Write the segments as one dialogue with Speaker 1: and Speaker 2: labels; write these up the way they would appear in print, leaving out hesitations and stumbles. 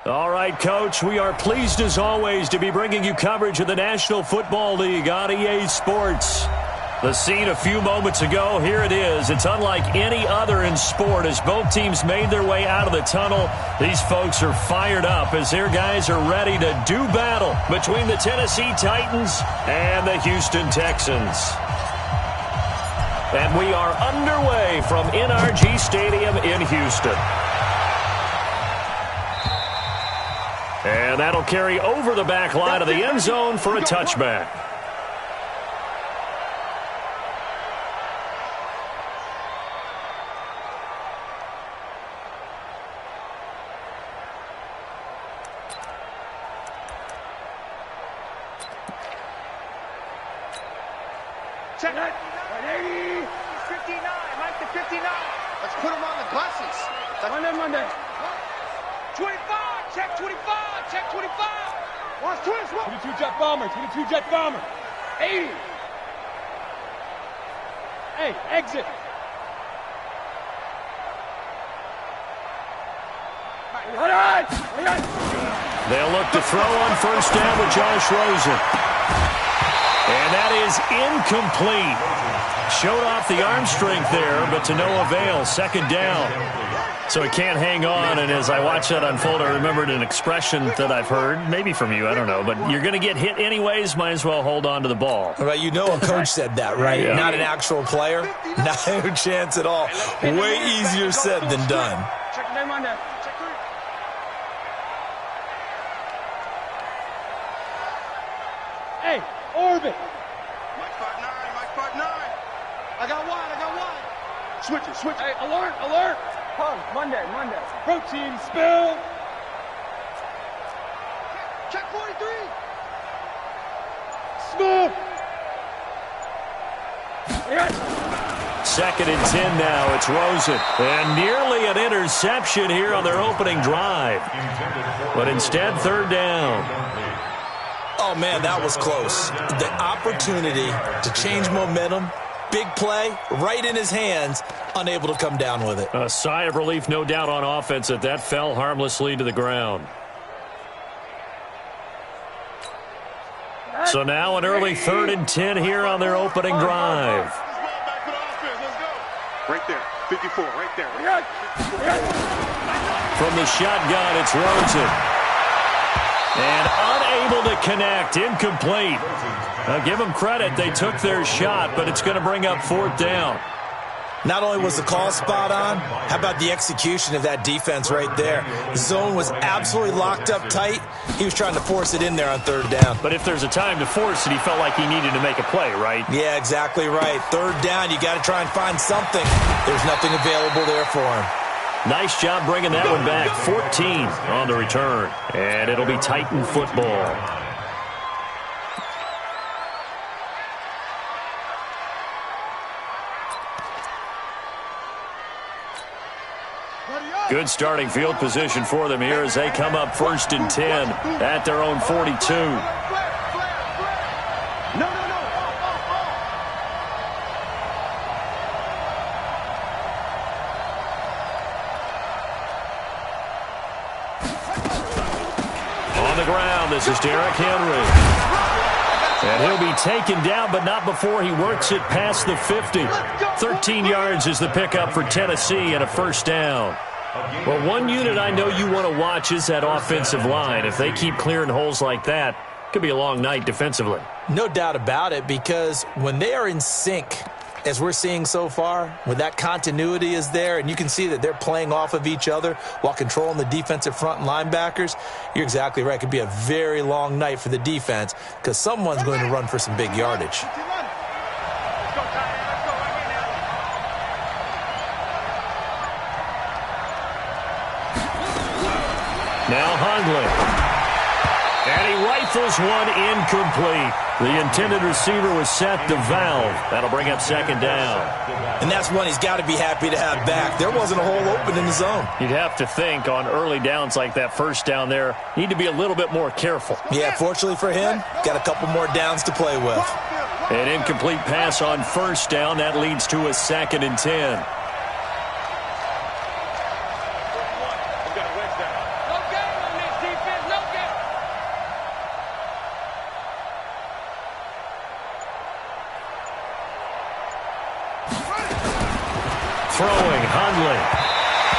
Speaker 1: All right, Coach, we are pleased as always to be bringing you coverage of the National Football League on EA Sports. The scene a few moments ago, here it is. It's unlike any other in sport as both teams made their way out of the tunnel. These folks are fired up as their guys are ready to do battle between the Tennessee Titans and the Houston Texans. And we are underway from NRG Stadium in Houston. And that'll carry over the back line of the end zone for a touchback.
Speaker 2: Check it. 180. 59. Mike the 59. Let's put him on the buses. Monday. 25. Check 25. Check 25. Watch 20.
Speaker 3: 22 jet bomber. 22 jet bomber.
Speaker 2: 80.
Speaker 3: Hey, exit.
Speaker 1: They'll look to throw on first down with Josh Rosen. And that is incomplete. Showed off the arm strength there, but to no avail. Second down. So he can't hang on, and as I watch that unfold, I remembered an expression that I've heard, maybe from you, I don't know, but you're going to get hit anyways, might as well hold on to the ball.
Speaker 4: Right, you know a coach said that, right?
Speaker 1: Yeah.
Speaker 4: Not an actual player. No chance at all. Way easier said than done.
Speaker 2: Check the name on there. Check 3.
Speaker 3: Hey, orbit.
Speaker 2: Mike 59. Mike 59. I got wide. Switch it.
Speaker 3: Hey, alert.
Speaker 2: Monday.
Speaker 3: Protein spill.
Speaker 2: Check 43.
Speaker 3: Smoke.
Speaker 1: Second and 10 now. It's Rosen. And nearly an interception here on their opening drive. But instead, third down.
Speaker 4: Oh, man, that was close. The opportunity to change momentum, big play, right in his hands, unable to come down with it.
Speaker 1: A sigh of relief, no doubt, on offense that fell harmlessly to the ground. So now an early 3rd and 10 here on their opening drive.
Speaker 2: Right there. 54. Right there.
Speaker 1: From the shotgun, it's Rosen. And unable to connect, incomplete. Now give them credit, they took their shot, but it's going to bring up 4th down.
Speaker 4: Not only was the call spot on, how about the execution of that defense right there? The zone was absolutely locked up tight. He was trying to force it in there on 3rd down.
Speaker 1: But if there's a time to force it, he felt like he needed to make a play, right?
Speaker 4: Yeah, exactly right. 3rd down, you got to try and find something. There's nothing available there for him.
Speaker 1: Nice job bringing that one back. 14 on the return. And it'll be Titan football. Good starting field position for them here as they come up 1st and 10 at their own 42. On the ground, this is Derrick Henry. And he'll be taken down, but not before he works it past the 50. 13 yards is the pickup for Tennessee and a 1st down. Well, one unit I know you want to watch is that offensive line. If they keep clearing holes like that, it could be a long night defensively.
Speaker 4: No doubt about it, because when they are in sync, as we're seeing so far, when that continuity is there, and you can see that they're playing off of each other while controlling the defensive front and linebackers, you're exactly right. It could be a very long night for the defense because someone's going to run for some big yardage.
Speaker 1: Now Hundley. And he rifles one incomplete. The intended receiver was set to Valve. That'll bring up 2nd down.
Speaker 4: And that's one he's got to be happy to have back. There wasn't a hole open in the zone.
Speaker 1: You'd have to think on early downs like that 1st down there, need to be a little bit more careful.
Speaker 4: Yeah, fortunately for him, got a couple more downs to play with.
Speaker 1: An incomplete pass on 1st down. That leads to a 2nd and 10. throwing, Hundley.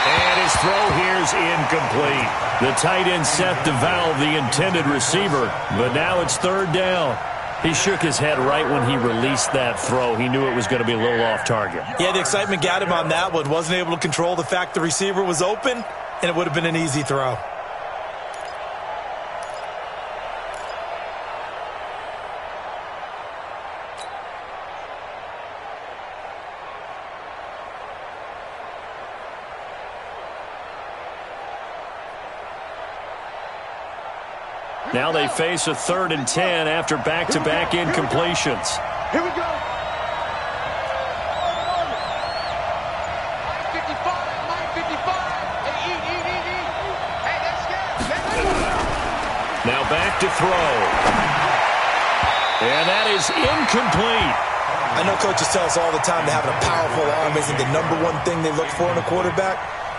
Speaker 1: And his throw here's incomplete. The tight end set to valve the intended receiver, but now it's third down. He shook his head right when he released that throw. He knew it was going to be a little off target.
Speaker 4: Yeah, the excitement got him on that one. Wasn't able to control the fact the receiver was open, and it would have been an easy throw.
Speaker 1: Now they face a 3rd and 10 after back-to-back incompletions.
Speaker 2: Here we go. 55, 55. Hey, eat. Hey, that's good.
Speaker 1: Now back to throw. And that is incomplete.
Speaker 4: I know coaches tell us all the time that having a powerful arm isn't the #1 thing they look for in a quarterback.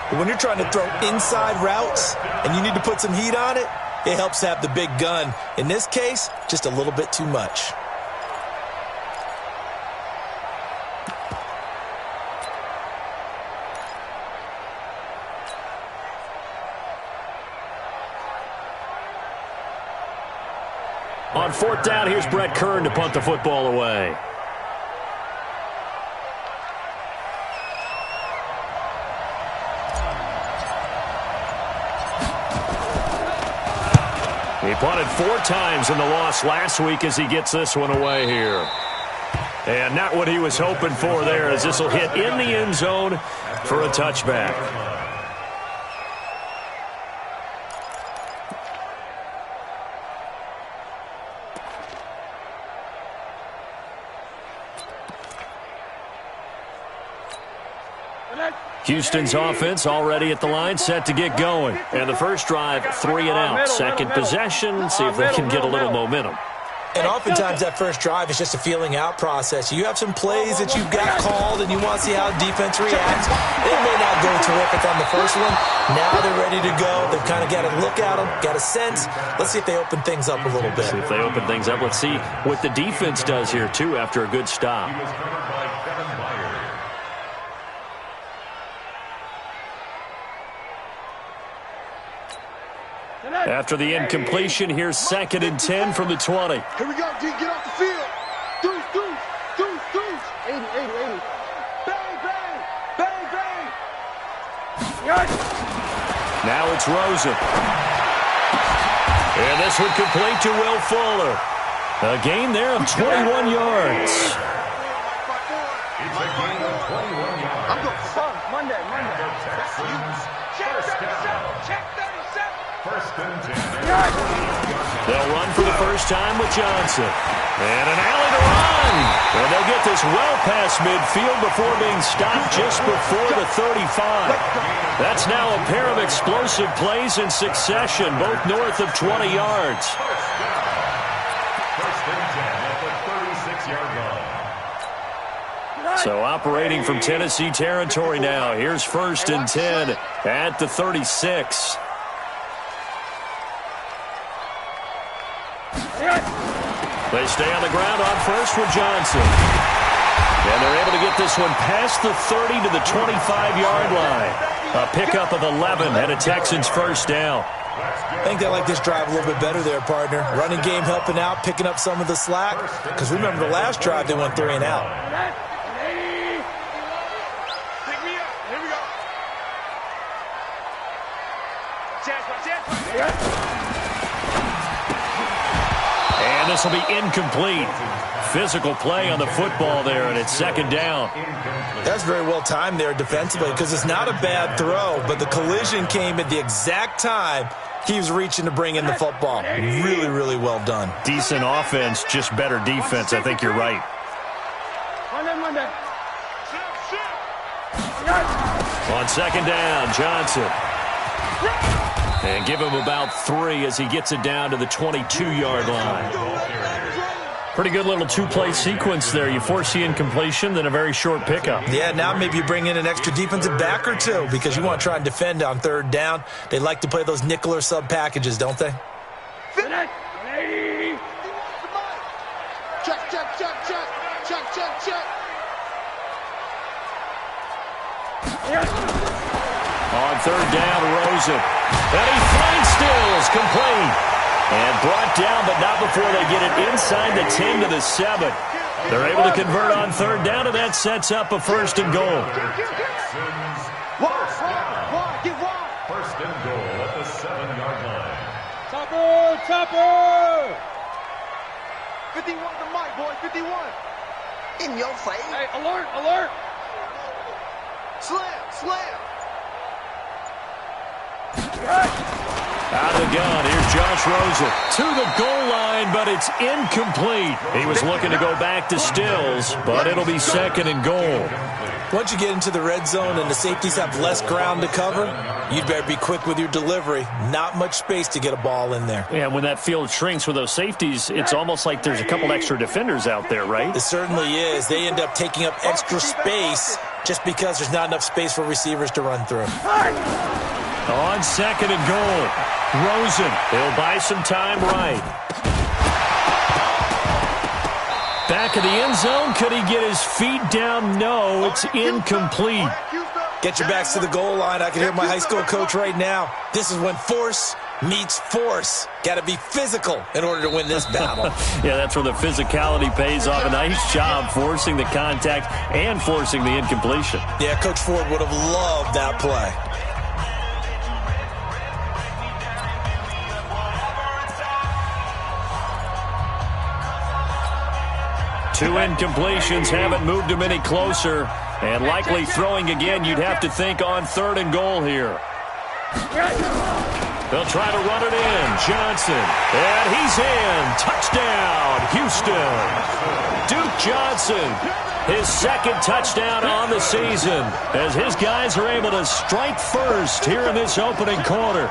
Speaker 4: But when you're trying to throw inside routes and you need to put some heat on it, it helps to have the big gun. In this case, just a little bit too much.
Speaker 1: On 4th down, here's Brett Kern to punt the football away. He punted 4 times in the loss last week as he gets this one away here. And not what he was hoping for there, as this will hit in the end zone for a touchback. Houston's offense already at the line, set to get going. And the first drive, 3 and out. Second possession, see if they can get a little momentum.
Speaker 4: And oftentimes that first drive is just a feeling out process. You have some plays that you've got called and you want to see how defense reacts. It may not go terrific on the first one. Now they're ready to go. They've kind of got a look at them, got a sense. Let's see if they open things up a little bit.
Speaker 1: See if they open things up. Let's see what the defense does here, too, after a good stop. After the incompletion, here's 2nd and 10 from the 20.
Speaker 2: Here we go, D. Get off the field. Deuce. 80. Bang.
Speaker 1: Now it's Rosen. And this one complete to Will Fuller. A gain there of 21 yards.
Speaker 2: It's a gain of 21 yards. I'm going to Monday. Check 37.
Speaker 3: 1st and 10.
Speaker 1: They'll run for the first time with Johnson. And an alley to run. And they'll get this well past midfield before being stopped just before the 35. That's now a pair of explosive plays in succession, both north of 20 yards.
Speaker 3: 1st and 10 at the 36-yard line.
Speaker 1: So operating from Tennessee territory now. Here's 1st and 10 at the 36. They stay on the ground on first with Johnson. And they're able to get this one past the 30 to the 25-yard line. A pickup of 11 and a Texans first down.
Speaker 4: I think they like this drive a little bit better there, partner. Running game helping out, picking up some of the slack. Because remember the last drive, they went 3 and out.
Speaker 2: Here we go.
Speaker 1: And this will be incomplete. Physical play on the football there, and it's 2nd down.
Speaker 4: That's very well timed there defensively because it's not a bad throw, but the collision came at the exact time he was reaching to bring in the football. Really, really well done.
Speaker 1: Decent offense, just better defense. I think you're right.
Speaker 2: Monday.
Speaker 1: On 2nd down, Johnson. And give him about 3 as he gets it down to the 22-yard line. Pretty good little 2-play sequence there. You force the incompletion, then a very short pickup.
Speaker 4: Yeah, now maybe you bring in an extra defensive back or 2 because you want to try and defend on 3rd down. They like to play those nickel or sub packages, don't they?
Speaker 2: Check.
Speaker 1: On third down, Rosen. And he finds Stills, complete. And brought down, but not before they get it inside the 10 to the 7. They're able to convert on third down, and that sets up a first and goal.
Speaker 3: First and goal at the 7-yard line.
Speaker 2: Topper! 51 to Mike, boy, 51. In your face. Hey, alert! Slam!
Speaker 1: Out of the gun, here's Josh Rosen to the goal line, but it's incomplete. He was looking to go back to Stills, but it'll be second and goal.
Speaker 4: Once you get into the red zone and the safeties have less ground to cover, you'd better be quick with your delivery. Not much space to get a ball in there.
Speaker 1: Yeah, when that field shrinks with those safeties, it's almost like there's a couple extra defenders out there, right?
Speaker 4: It certainly is. They end up taking up extra space just because there's not enough space for receivers to run through.
Speaker 1: On second and goal, Rosen. He'll buy some time right. Back of the end zone. Could he get his feet down? No, it's incomplete.
Speaker 4: Get your backs to the goal line. I can hear my high school coach right now. This is when force meets force. Got to be physical in order to win this battle.
Speaker 1: Yeah, that's where the physicality pays off. A nice job forcing the contact and forcing the incompletion.
Speaker 4: Yeah, Coach Ford would have loved that play.
Speaker 1: Two incompletions haven't moved him any closer. And likely throwing again, you'd have to think on third and goal here. They'll try to run it in. Johnson. And he's in. Touchdown, Houston. Duke Johnson. His second touchdown on the season as his guys are able to strike first here in this opening quarter.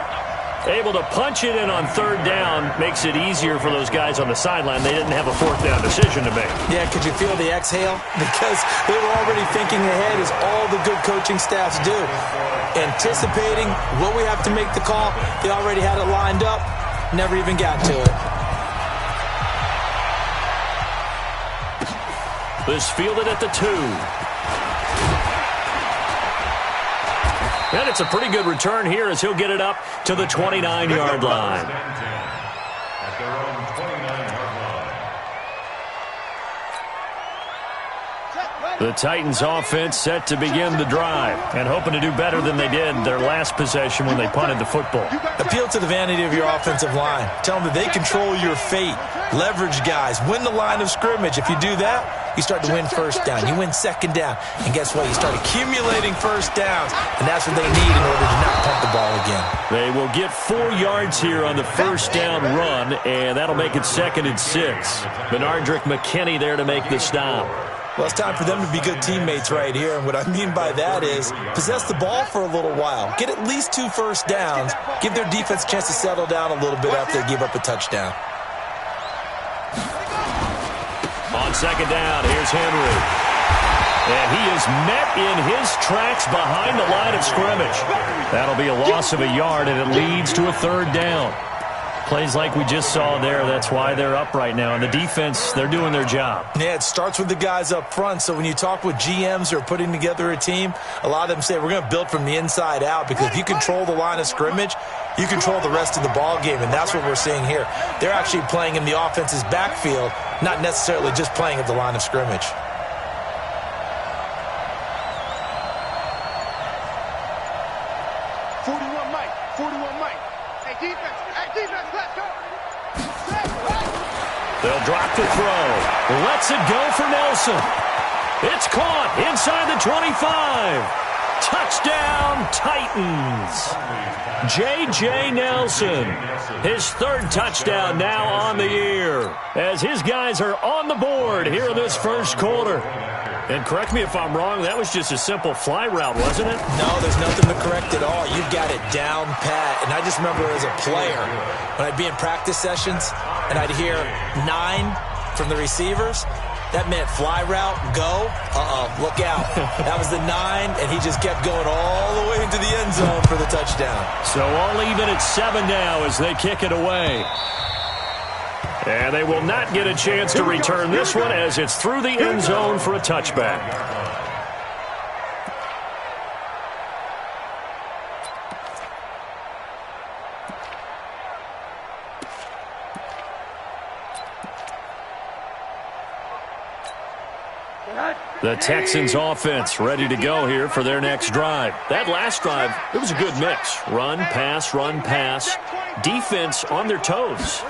Speaker 1: Able to punch it in on third down makes it easier for those guys on the sideline. They didn't have a fourth down decision to make.
Speaker 4: Yeah, could you feel the exhale? Because they were already thinking ahead, as all the good coaching staffs do. Anticipating, will we have to make the call? They already had it lined up. Never even got to it.
Speaker 1: This fielded at the 2. And it's a pretty good return here as he'll get it up to the 29-yard line.
Speaker 3: At their own 29-yard line.
Speaker 1: The Titans offense set to begin the drive and hoping to do better than they did their last possession when they punted the football.
Speaker 4: Appeal to the vanity of your offensive line. Tell them that they control your fate. Leverage guys. Win the line of scrimmage. If you do that, you start to win first down. You win second down. And guess what? You start accumulating first downs. And that's what they need in order to not punt the ball again.
Speaker 1: They will get 4 yards here on the first down run, and that'll make it 2nd and 6. Benardrick McKinney there to make the stop.
Speaker 4: Well, it's time for them to be good teammates right here. And what I mean by that is possess the ball for a little while. Get at least 2 first downs. Give their defense a chance to settle down a little bit after they give up a touchdown.
Speaker 1: On second down, here's Henry. And he is met in his tracks behind the line of scrimmage. That'll be a loss of a yard, and it leads to a third down. Plays like we just saw there, that's why they're up right now. And the defense, they're doing their job.
Speaker 4: Yeah, it starts with the guys up front. So when you talk with GMs who are putting together a team, a lot of them say we're going to build from the inside out, because if you control the line of scrimmage, you control the rest of the ball game, and that's what we're seeing here. They're actually playing in the offense's backfield, not necessarily just playing at the line of scrimmage.
Speaker 1: They'll drop the throw. Lets it go for Nelson. It's caught inside the 25. Touchdown, Titans. J.J. Nelson. His third touchdown now on the year as his guys are on the board here in this first quarter. And correct me if I'm wrong, that was just a simple fly route, wasn't it?
Speaker 4: No, there's nothing to correct at all. You've got it down pat. And I just remember as a player, when I'd be in practice sessions and I'd hear 9 from the receivers, that meant fly route, go, look out. That was the 9, and he just kept going all the way into the end zone for the touchdown.
Speaker 1: So all even at 7 now as they kick it away. And they will not get a chance to return this one as it's through the end zone for a touchback. The Texans offense ready to go here for their next drive. That last drive, it was a good mix. Run, pass, defense on their toes.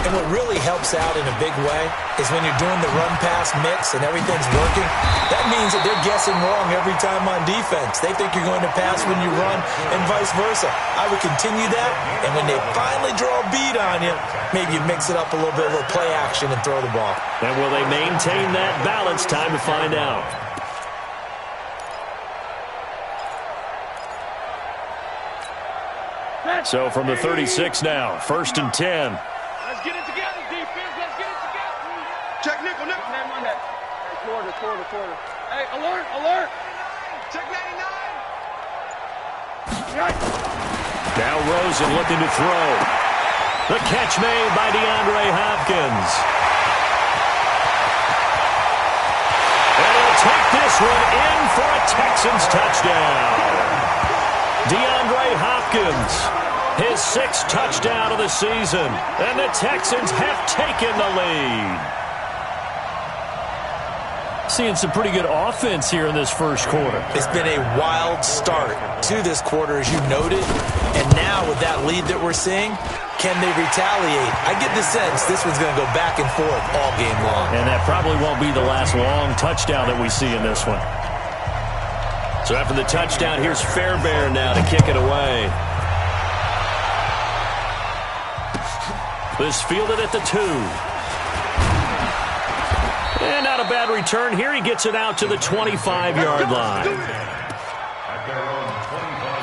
Speaker 4: And what really helps out in a big way is when you're doing the run-pass mix and everything's working, that means that they're guessing wrong every time on defense. They think you're going to pass when you run and vice versa. I would continue that, and when they finally draw a bead on you, maybe you mix it up a little bit, a little play action and throw the ball.
Speaker 1: And will they maintain that balance? Time to find out. So from the 36 now, 1st and 10.
Speaker 2: Let's get it together, defense. Let's get it together. Check nickel. Name on that. Hey, quarter. Hey, alert. Check 99.
Speaker 1: Now Rosen looking to throw. The catch made by DeAndre Hopkins. And he'll take this one in for a Texans touchdown. DeAndre Hopkins. His 6th touchdown of the season, and the Texans have taken the lead. Seeing some pretty good offense here in this first quarter.
Speaker 4: It's been a wild start to this quarter, as you noted, and now with that lead that we're seeing, can they retaliate? I get the sense this one's going to go back and forth all game long.
Speaker 1: And that probably won't be the last long touchdown that we see in this one. So after the touchdown, here's Fairbairn now to kick it away. This fielded at the 2. And not a bad return here. He gets it out to the 25-yard line.
Speaker 3: At their own 25-yard line.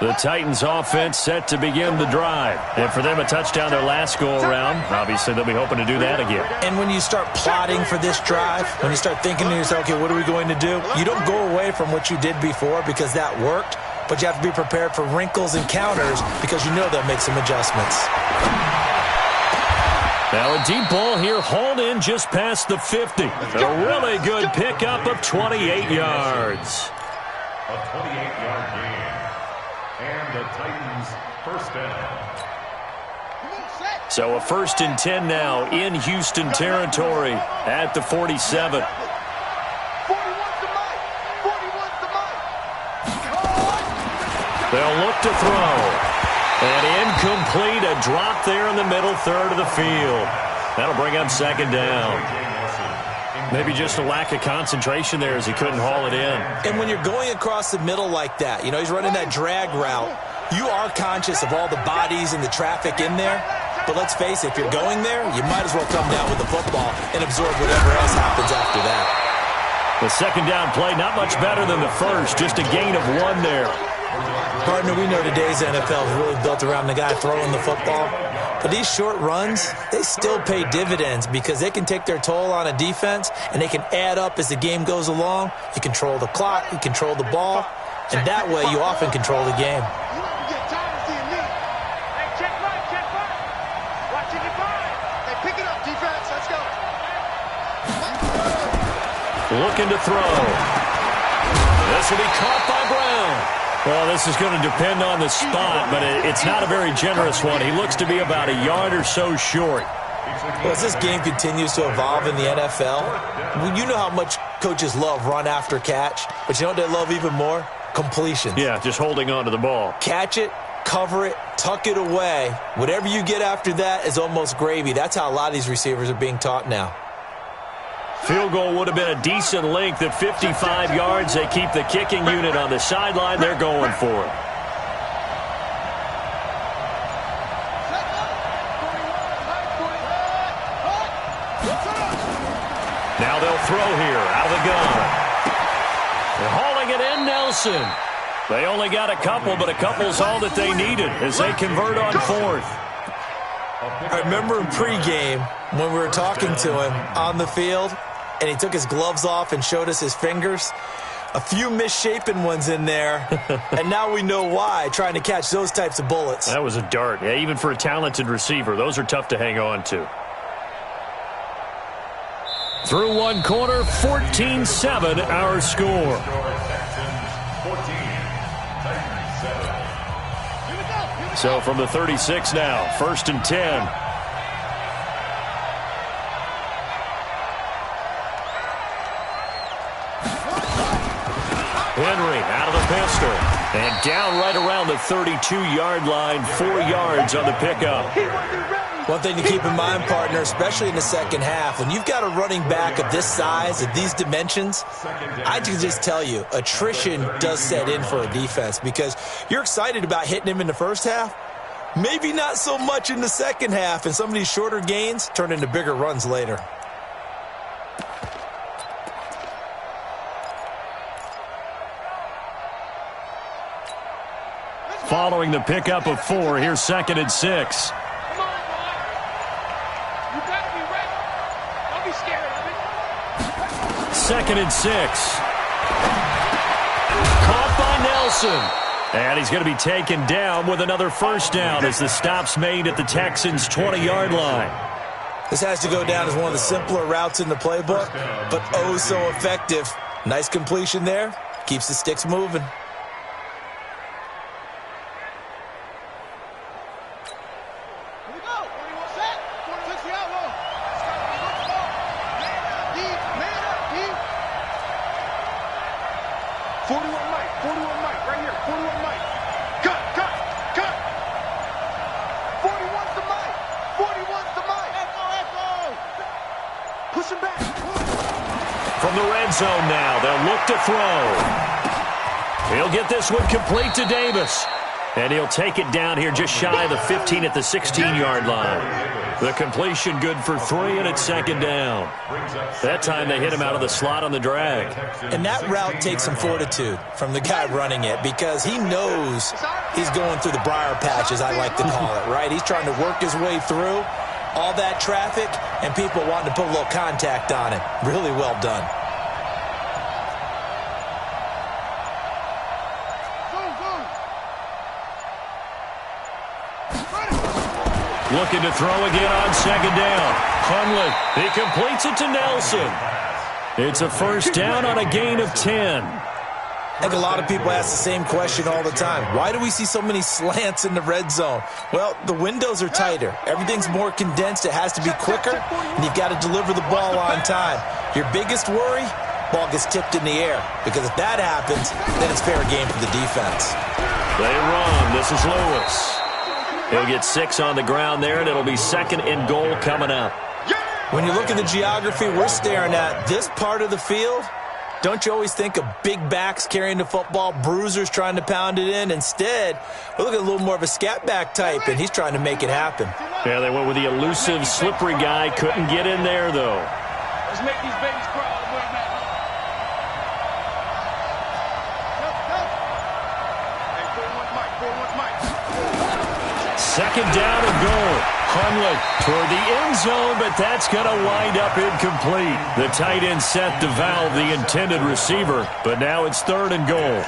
Speaker 1: The Titans offense set to begin the drive. And for them, a touchdown their last go-around. Obviously, they'll be hoping to do that again.
Speaker 4: And when you start plotting for this drive, when you start thinking to yourself, okay, what are we going to do? You don't go away from what you did before because that worked, but you have to be prepared for wrinkles and counters because you know they'll make some adjustments.
Speaker 1: Now a deep ball here, hauled in just past the 50. A really good pickup of 28 yards.
Speaker 3: A 28-yard gain. And the Titans first down.
Speaker 1: So a 1st and 10 now in Houston territory at the 47. They'll look to throw. And incomplete, a drop there in the middle third of the field. That'll bring up 2nd down. Maybe just a lack of concentration there as he couldn't haul it in.
Speaker 4: And when you're going across the middle like that, you know, he's running that drag route, you are conscious of all the bodies and the traffic in there. But let's face it, if you're going there, you might as well come down with the football and absorb whatever else happens after that.
Speaker 1: The 2nd down play, not much better than the first, just a gain of 1 there.
Speaker 4: Partner, we know today's NFL is really built around the guy throwing the football. But these short runs, they still pay dividends because they can take their toll on a defense and they can add up as the game goes along. You control the clock, you control the ball, and that way you often control the game.
Speaker 1: Looking to throw. This will be caught by Brown. Well, this is going to depend on the spot, but it's not a very generous one. He looks to be about a yard or so short.
Speaker 4: Well, as this game continues to evolve in the NFL, you know how much coaches love run after catch, but you know what they love even more? Completions.
Speaker 1: Yeah, just holding on to the ball.
Speaker 4: Catch it, cover it, tuck it away. Whatever you get after that is almost gravy. That's how a lot of these receivers are being taught now.
Speaker 1: Field goal would have been a decent length at 55 yards. They keep the kicking unit on the sideline. They're going for it. Now they'll throw here out of the gun. They're hauling it in, Nelson. They only got a couple, but a couple's all that they needed as they convert on 4th.
Speaker 4: I remember in pregame when we were talking to him on the field, and he took his gloves off and showed us his fingers. A few misshapen ones in there, and now we know why, trying to catch those types of bullets.
Speaker 1: That was a dart. Yeah, even for a talented receiver, those are tough to hang on to. Through one quarter, 14-7 our score. So from the 36 now, 1st and 10. Henry out of the pistol. And down right around the 32-yard line, 4 yards on the pickup.
Speaker 4: One thing to keep in mind, partner, especially in the second half, when you've got a running back of this size, of these dimensions, I can just tell you, attrition does set in for a defense because you're excited about hitting him in the first half. Maybe not so much in the second half, and some of these shorter gains turn into bigger runs later.
Speaker 1: Following the pickup of 4, here's 2nd and 6.
Speaker 2: Come on, boy. You gotta be ready. Don't be scared of it.
Speaker 1: 2nd and 6. Caught by Nelson. And he's going to be taken down with another first down as the stop's made at the Texans' 20-yard line.
Speaker 4: This has to go down as one of the simpler routes in the playbook, but oh so effective. Nice completion there. Keeps the sticks moving.
Speaker 2: Here we go. 41 set. 46 the outlaw. Man up, D. 41 Mike. 41 Mike. Right here. 41 Mike. Cut. 41's the Mike. 41's the Mike. Echo. Push him back.
Speaker 1: From the red zone now, they'll look to throw. He'll get this one complete to Davis. And he'll take it down here just shy of the 15 at the 16-yard line. The completion good for 3, and it's 2nd down. That time they hit him out of the slot on the drag.
Speaker 4: And that route takes some fortitude from the guy running it because he knows he's going through the briar patch, as I like to call it, right? He's trying to work his way through all that traffic and people wanting to put a little contact on him. Really well done.
Speaker 1: Looking to throw again on 2nd down. Hundley, he completes it to Nelson. It's a first down on a gain of 10.
Speaker 4: I think a lot of people ask the same question all the time. Why do we see so many slants in the red zone? Well, the windows are tighter. Everything's more condensed. It has to be quicker, and you've got to deliver the ball on time. Your biggest worry, ball gets tipped in the air, because if that happens, then it's fair game for the defense.
Speaker 1: They run. This is Lewis. He'll get 6 on the ground there, and it'll be 2nd and goal coming up.
Speaker 4: When you look at the geography we're staring at, this part of the field, don't you always think of big backs carrying the football, bruisers trying to pound it in? Instead, we're looking at a little more of a scat back type, and he's trying to make it happen.
Speaker 1: Yeah, they went with the elusive, slippery guy. Couldn't get in there, though.
Speaker 2: Let's make these babies crawl.
Speaker 1: Second down and goal. Hundley toward the end zone, but that's going to wind up incomplete. The tight end set to valve the intended receiver, but now it's 3rd and goal.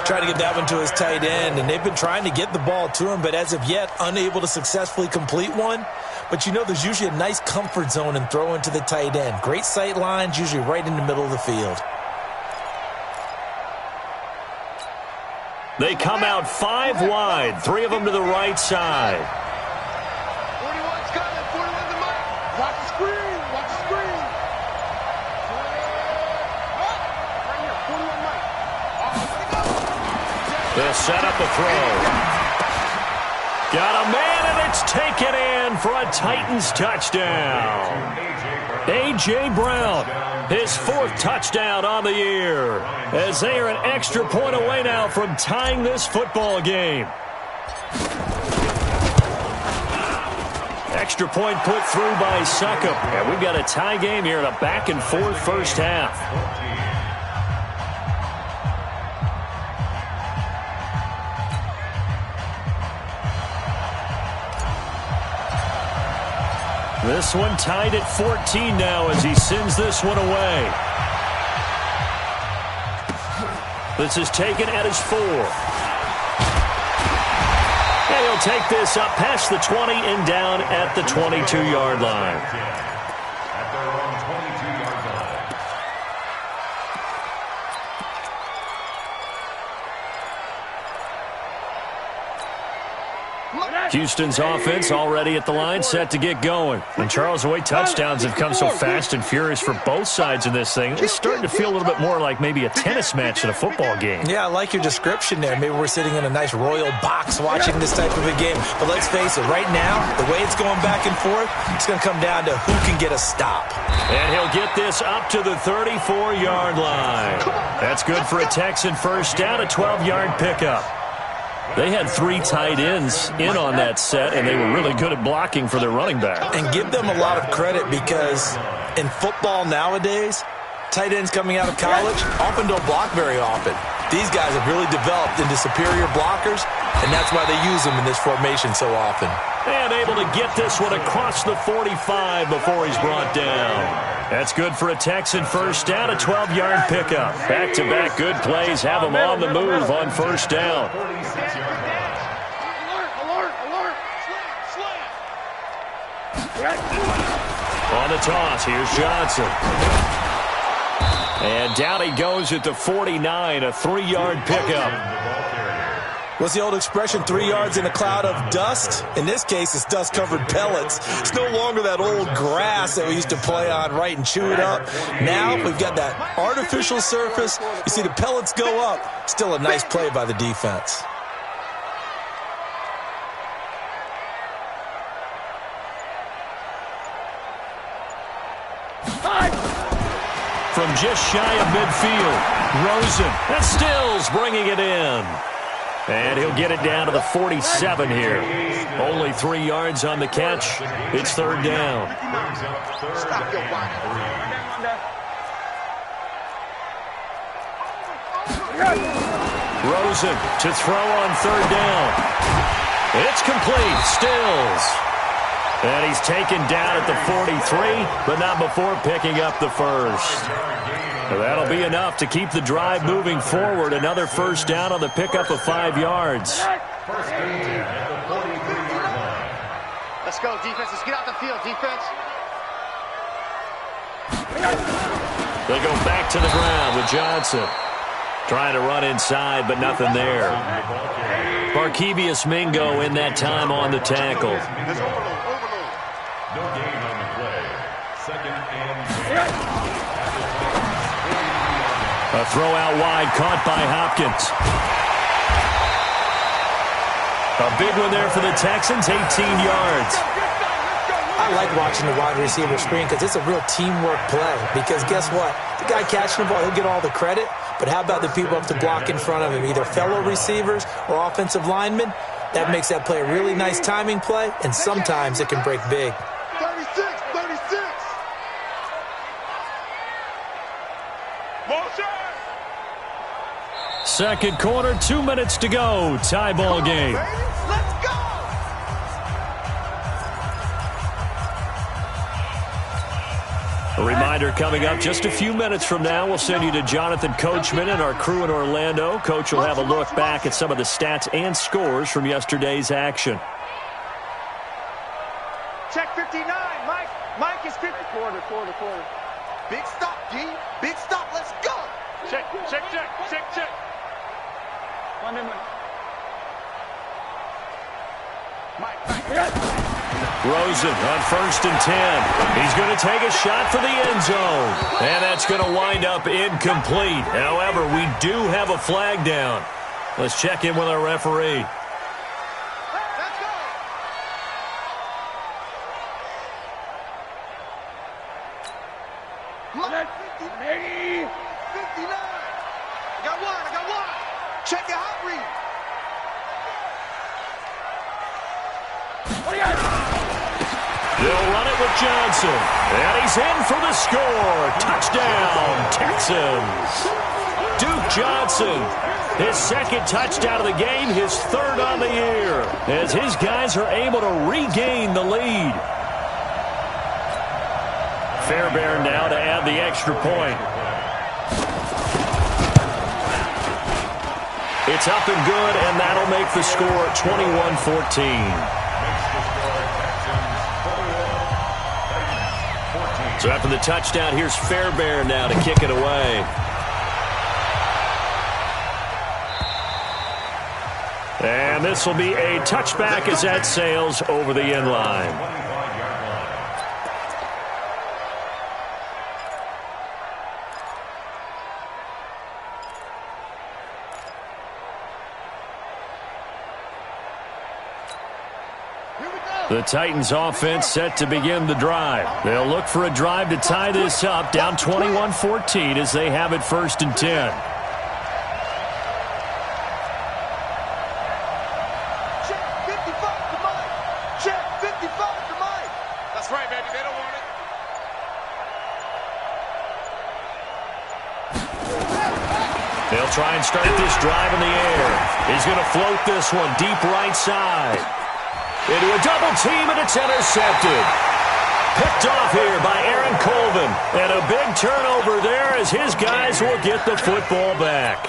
Speaker 4: Trying to get that one to his tight end, and they've been trying to get the ball to him, but as of yet, unable to successfully complete one. But you know there's usually a nice comfort zone in throwing to the tight end. Great sight lines, usually right in the middle of the field.
Speaker 1: They come out 5 wide, 3 of them to the right side.
Speaker 2: 41's coming, 41's the Mike. Watch the screen, watch the screen. Right here, 41 Mike.
Speaker 1: They'll set up a throw. Got a man, and it's taken in for a Titans touchdown. A.J. Brown, his 4th touchdown on the year, as they are an extra point away now from tying this football game. Extra point put through by Succop, and we've got a tie game here in a back-and-forth first half. This one tied at 14 now as he sends this one away. This is taken at his 4. And he'll take this up past the 20 and down at the 22-yard line.
Speaker 3: At their own 22-yard
Speaker 1: Houston's offense already at the line, set to get going. And Charles, the way touchdowns have come so fast and furious for both sides in this thing, it's starting to feel a little bit more like maybe a tennis match in a football game.
Speaker 4: Yeah, I like your description there. Maybe we're sitting in a nice royal box watching this type of a game. But let's face it, right now, the way it's going back and forth, it's going to come down to who can get a stop.
Speaker 1: And he'll get this up to the 34-yard line. That's good for a Texan first down, a 12-yard pickup. They had 3 tight ends in on that set, and they were really good at blocking for their running back.
Speaker 4: And give them a lot of credit because in football nowadays, tight ends coming out of college often don't block very often. These guys have really developed into superior blockers, and that's why they use them in this formation so often.
Speaker 1: And able to get this one across the 45 before he's brought down. That's good for a Texan first down, a 12-yard pickup. Back-to-back good plays have them on the move on first down. On the toss, here's Johnson. And down he goes at the 49, a 3-yard pickup.
Speaker 4: What's the old expression, 3 yards in a cloud of dust? In this case, it's dust-covered pellets. It's no longer that old grass that we used to play on, right, and chew it up. Now we've got that artificial surface. You see the pellets go up. Still a nice play by the defense.
Speaker 1: From just shy of midfield, Rosen and Stills bringing it in. And he'll get it down to the 47 here. Only 3 yards on the catch. It's third down.
Speaker 2: Stop your
Speaker 1: Rosen to throw on third down. It's complete. Stills. And he's taken down at the 43, but not before picking up the first. That'll be enough to keep the drive moving forward. Another first down on the pickup of 5 yards.
Speaker 2: Let's go, defense. Let's get out the field, defense.
Speaker 1: They go back to the ground with Johnson. Trying to run inside, but nothing there. Barkevius Mingo in that time on the tackle.
Speaker 3: No gain on the play. Second and 10.
Speaker 1: A throw out wide, caught by Hopkins. A big one there for the Texans, 18 yards.
Speaker 4: I like watching the wide receiver screen because it's a real teamwork play. Because guess what? The guy catching the ball, he'll get all the credit. But how about the people up to block in front of him, either fellow receivers or offensive linemen? That makes that play a really nice timing play, and sometimes it can break big.
Speaker 2: 36.
Speaker 1: Second quarter, 2 minutes to go. Tie ball game.
Speaker 2: Let's go.
Speaker 1: A reminder coming up just a few minutes from now. We'll send you to Jonathan Coachman and our crew in Orlando. Coach will have a look back at some of the stats and scores from yesterday's action.
Speaker 2: Check 59. Mike is 50. Quarter. Big stop, D. Big stop. Let's go. Check.
Speaker 1: Rosen on first and 10. He's going to take a shot for the end zone. And that's going to wind up incomplete. However, we do have a flag down. Let's check in with our referee.
Speaker 2: Let's go. Mike, 59. I got one. Check your hot read.
Speaker 1: They'll run it with Johnson. And he's in for the score. Touchdown, Texans. Duke Johnson, his second touchdown of the game, his third on the year, as his guys are able to regain the lead. Fairbairn now to add the extra point. It's up and good, and that'll make the score 21-14. So after the touchdown, here's Fairbairn now to kick it away. And this will be a touchback as that sails over the end line. The Titans offense set to begin the drive. They'll look for a drive to tie this up, down 21-14 as they have it 1st and 10.
Speaker 2: Check 55 to Mike. Check 55 to Mike. That's right, baby. They don't want it.
Speaker 1: They'll try and start this drive in the air. He's going to float this one deep right side. Into a double team, and it's intercepted. Picked off here by Aaron Colvin. And a big turnover there as his guys will get the football back.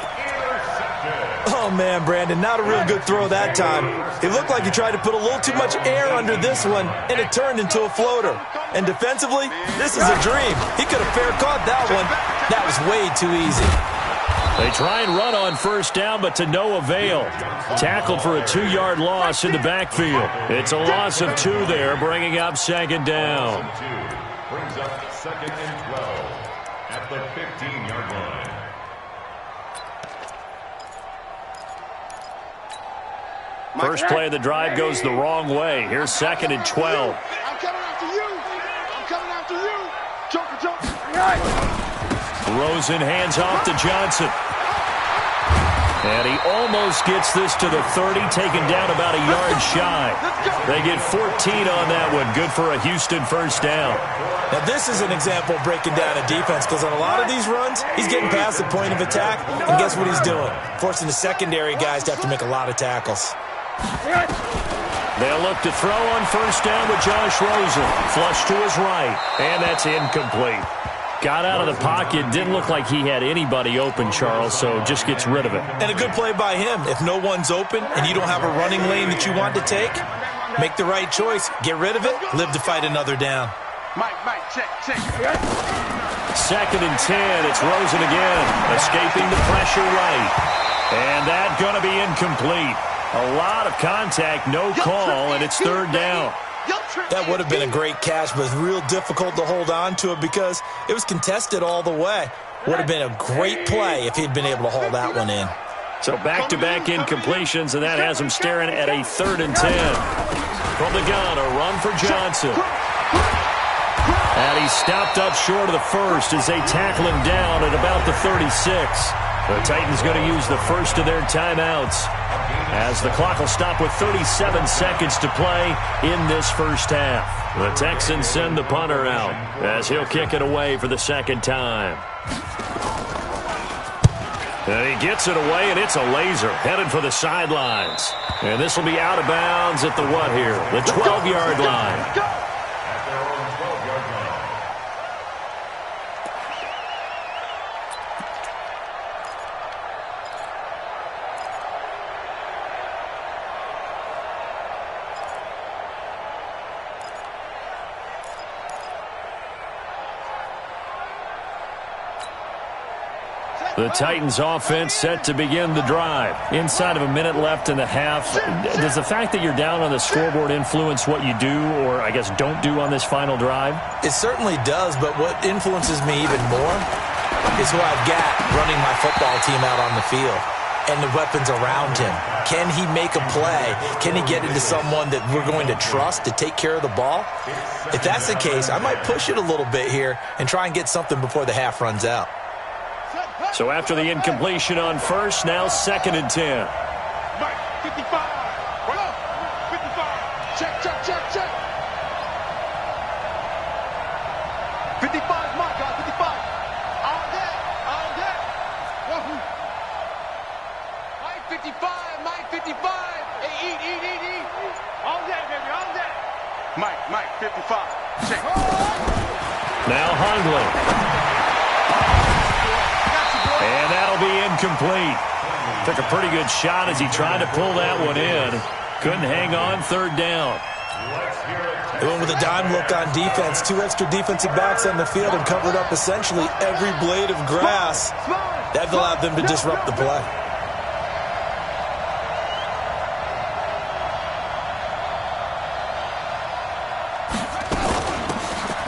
Speaker 4: Oh, man, Brandon, not a real good throw that time. It looked like he tried to put a little too much air under this one, and it turned into a floater. And defensively, this is a dream. He could have fair caught that one. That was way too easy.
Speaker 1: They try and run on 1st down, but to no avail. Tackled for a 2-yard loss in the backfield. It's a loss of 2 there, bringing up 2nd down.
Speaker 3: Brings up 2nd and 12 at the 15-yard line.
Speaker 1: First play of the drive goes the wrong way. Here's 2nd and 12.
Speaker 2: I'm coming after you. I'm coming after you. Joker.
Speaker 1: Rosen hands off to Johnson. And he almost gets this to the 30, taken down about a yard shy. They get 14 on that one. Good for a Houston 1st down.
Speaker 4: Now, this is an example of breaking down a defense, because on a lot of these runs, he's getting past the point of attack, and guess what he's doing? Forcing the secondary guys to have to make a lot of tackles.
Speaker 1: They'll look to throw on 1st down with Josh Rosen. Flush to his right, and that's incomplete. Got out of the pocket. Didn't look like he had anybody open, Charles, so just gets rid of it.
Speaker 4: And a good play by him. If no one's open and you don't have a running lane that you want to take, make the right choice. Get rid of it. Live to fight another down.
Speaker 2: Mike, check.
Speaker 1: 2nd and 10. It's Rosen again. Escaping the pressure right. And that's going to be incomplete. A lot of contact, no call, and it's 3rd down.
Speaker 4: That would have been a great catch, but it's real difficult to hold on to it because it was contested all the way. Would have been a great play if he'd been able to haul that one in.
Speaker 1: So back-to-back incompletions, and that has him staring at a 3rd and 10. From the gun, a run for Johnson. And he stopped up short of the 1st as they tackle him down at about the 36. The Titans going to use the 1st of their timeouts, as the clock will stop with 37 seconds to play in this 1st half. The Texans send the punter out as he'll kick it away for the 2nd time. And he gets it away, and it's a laser headed for the sidelines. And this will be out of bounds at the what here? The 12-yard line. The Titans offense set to begin the drive. Inside of a minute left in the half. Does the fact that you're down on the scoreboard influence what you do, or I guess don't do on this final drive?
Speaker 4: It certainly does, but what influences me even more is who I've got running my football team out on the field and the weapons around him. Can he make a play? Can he get into someone that we're going to trust to take care of the ball? If that's the case, I might push it a little bit here and try and get something before the half runs out.
Speaker 1: So after the incompletion on 1st, now 2nd and 10.
Speaker 2: Mike, 55. 55. Check. 55, Mike, 55. All day. Mike, 55. Mike, 55. Hey, eat. All day, baby, all day. Mike, 55. Check.
Speaker 1: Now Hundley. And that'll be incomplete. Took a pretty good shot as he tried to pull that one in. Couldn't hang on, 3rd down.
Speaker 4: They went with a dime look on defense. 2 extra defensive backs on the field and covered up essentially every blade of grass. That allowed them to disrupt the play.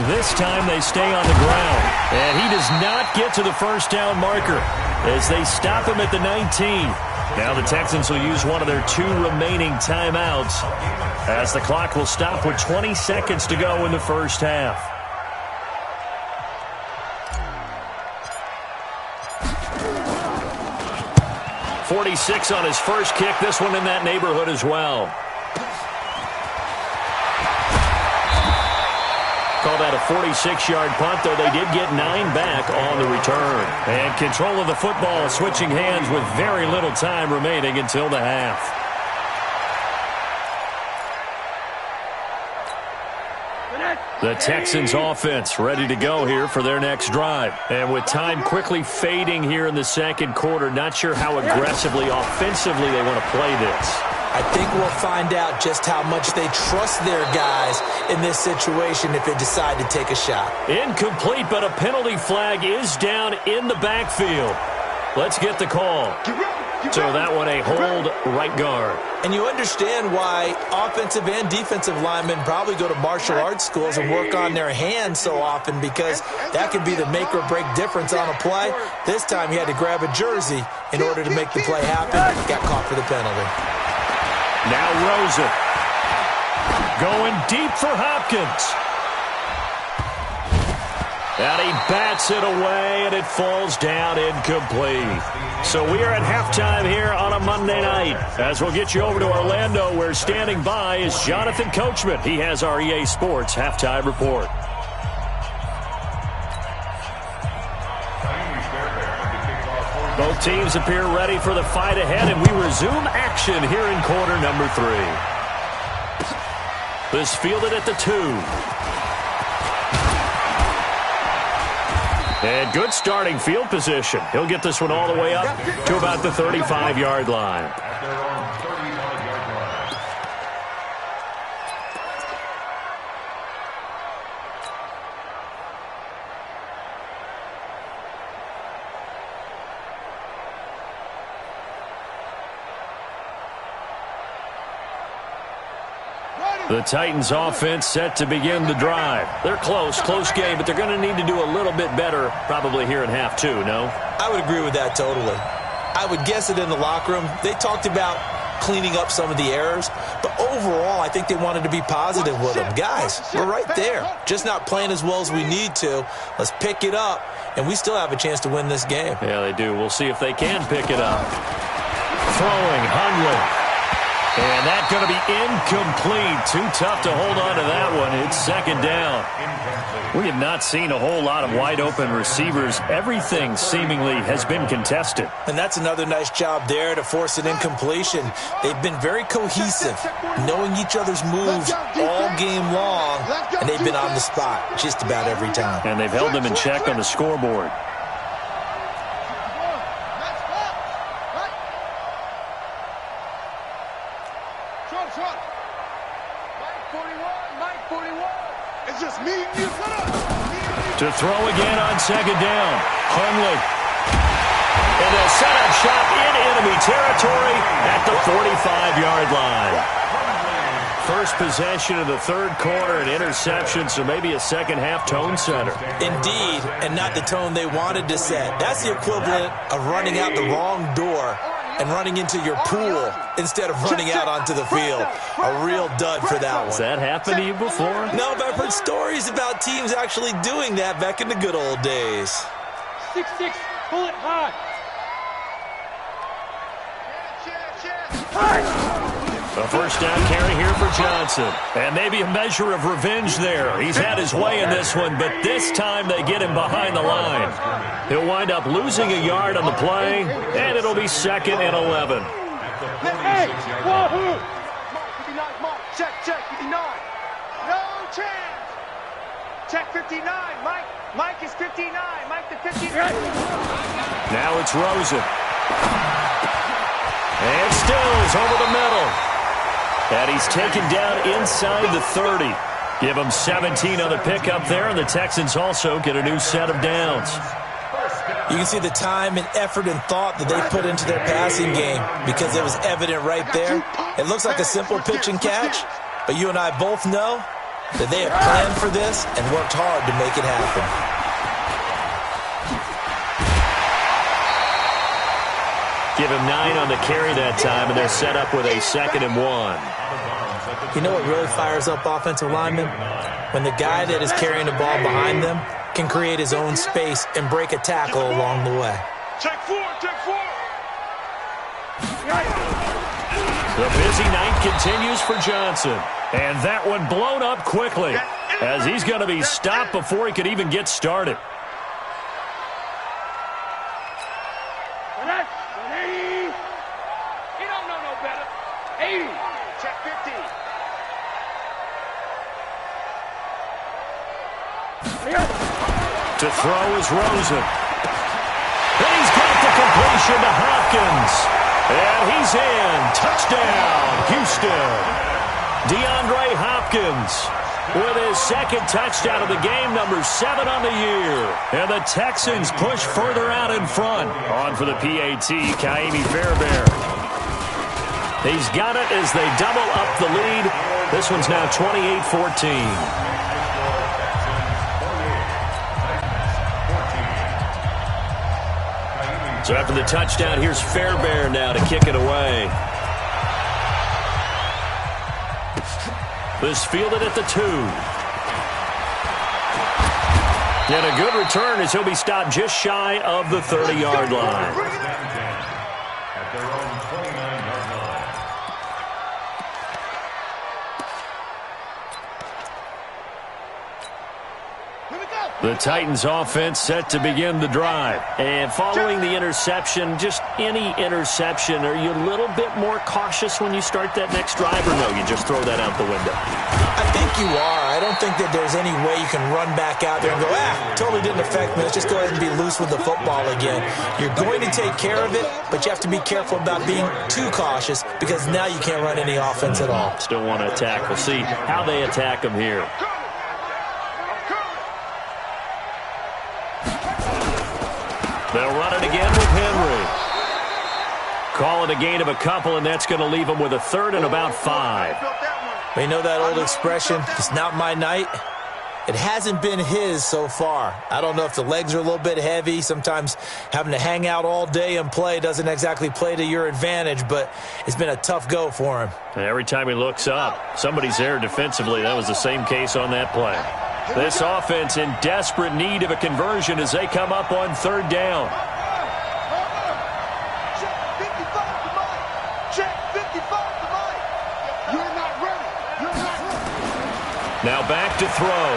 Speaker 1: This time they stay on the ground. And he does not get to the first down marker as they stop him at the 19. Now the Texans will use one of their 2 remaining timeouts as the clock will stop with 20 seconds to go in the first half. .46 on his first kick. This one in that neighborhood as well. Call that a 46-yard punt, though they did get 9 back on the return. And control of the football switching hands with very little time remaining until the half. The Texans offense ready to go here for their next drive. And with time quickly fading here in the second quarter, not sure how aggressively, offensively they want to play this.
Speaker 4: I think we'll find out just how much they trust their guys in this situation if they decide to take a shot.
Speaker 1: Incomplete, but a penalty flag is down in the backfield. Let's get the call. So that one a hold right guard.
Speaker 4: And you understand why offensive and defensive linemen probably go to martial arts schools and work on their hands so often, because that could be the make or break difference on a play. This time he had to grab a jersey in order to make the play happen. Got caught for the penalty.
Speaker 1: Now Rosen going deep for Hopkins. And he bats it away, and it falls down incomplete. So we are at halftime here on a Monday night. As we'll get you over to Orlando, where standing by is Jonathan Coachman. He has our EA Sports halftime report. Both teams appear ready for the fight ahead, and we resume action here in quarter number 3. This fielded at the 2. And good starting field position. He'll get this one all the way up to about the 35-yard line. The Titans offense set to begin the drive. They're close game, but they're going to need to do a little bit better probably here in half 2, no?
Speaker 4: I would agree with that totally. I would guess it in the locker room. They talked about cleaning up some of the errors, but overall I think they wanted to be positive with them. Guys, we're right there. Just not playing as well as we need to. Let's pick it up, and we still have a chance to win this game.
Speaker 1: Yeah, they do. We'll see if they can pick it up. Throwing, Hundley. And that's going to be incomplete. Too tough to hold on to that one. It's second down. We have not seen a whole lot of wide-open receivers. Everything seemingly has been contested.
Speaker 4: And that's another nice job there to force an incompletion. They've been very cohesive, knowing each other's moves all game long, and they've been on the spot just about every time.
Speaker 1: And they've held them in check on the scoreboard. To throw again on second down. Hundley. And a setup shot in enemy territory at the 45-yard line. First possession of the third quarter, an interception, so maybe a second-half tone setter.
Speaker 4: Indeed, and not the tone they wanted to set. That's the equivalent of running out the wrong door and running into your pool instead of running out onto the field. A real dud for that one.
Speaker 1: Has that happened to you before?
Speaker 4: No, but I've heard stories about teams actually doing that back in the good old days.
Speaker 2: 6-6, pull it hard.
Speaker 1: A first down carry here for Johnson. And maybe a measure of revenge there. He's had his way in this one, but this time they get him behind the line. He'll wind up losing a yard on the play, and it'll be second and 11.
Speaker 2: Hey, wahoo! Check, 59. No chance. Check 59. Mike is 59. Mike the 59.
Speaker 1: Now it's Rosen. And Stills over the middle. And he's taken down inside the 30. Give him 17 on the pickup there, and the Texans also get a new set of downs.
Speaker 4: You can see the time and effort and thought that they put into their passing game because it was evident right there. It looks like a simple pitch and catch, but you and I both know that they have planned for this and worked hard to make it happen.
Speaker 1: Give him 9 on the carry that time, and they're set up with a 2nd and 1.
Speaker 4: You know what really fires up offensive linemen? When the guy that is carrying the ball behind them can create his own space and break a tackle along the way.
Speaker 2: Check 4, check 4.
Speaker 1: The busy night continues for Johnson. And that one blown up quickly as he's going to be stopped before he could even get started.
Speaker 2: He don't know no better. 80. Check 50.
Speaker 1: To throw is Rosen. And he's got the completion to Hopkins. And he's in. Touchdown, Houston. DeAndre Hopkins with his 2nd touchdown of the game, number 7 on the year. And the Texans push further out in front. On for the PAT, Kaimi Fairbairn. He's got it as they double up the lead. This one's now 28-14. So after the touchdown, here's Fairbairn now to kick it away. This fielded at the 2. And a good return as he'll be stopped just shy of the 30-yard line.
Speaker 3: At their own 29-yard line.
Speaker 1: The Titans offense set to begin the drive. And following the interception, just any interception, are you a little bit more cautious when you start that next drive, or no, you just throw that out the window?
Speaker 4: I think you are. I don't think that there's any way you can run back out there and go, totally didn't affect me. Let's just go ahead and be loose with the football again. You're going to take care of it, but you have to be careful about being too cautious because now you can't run any offense at all.
Speaker 1: Still want to attack. We'll see how they attack him here. They'll run it again with Henry. Call it a gain of a couple, and that's going to leave them with a 3rd and about 5.
Speaker 4: You know that old expression, it's not my night? It hasn't been his so far. I don't know if the legs are a little bit heavy. Sometimes having to hang out all day and play doesn't exactly play to your advantage, but it's been a tough go for him.
Speaker 1: And every time he looks up, somebody's there defensively. That was the same case on that play. This offense in desperate need of a conversion as they come up on 3rd down.
Speaker 2: Check 55 to Mike. Check 55 to Mike. You're not ready. You're not ready.
Speaker 1: Now back to throw.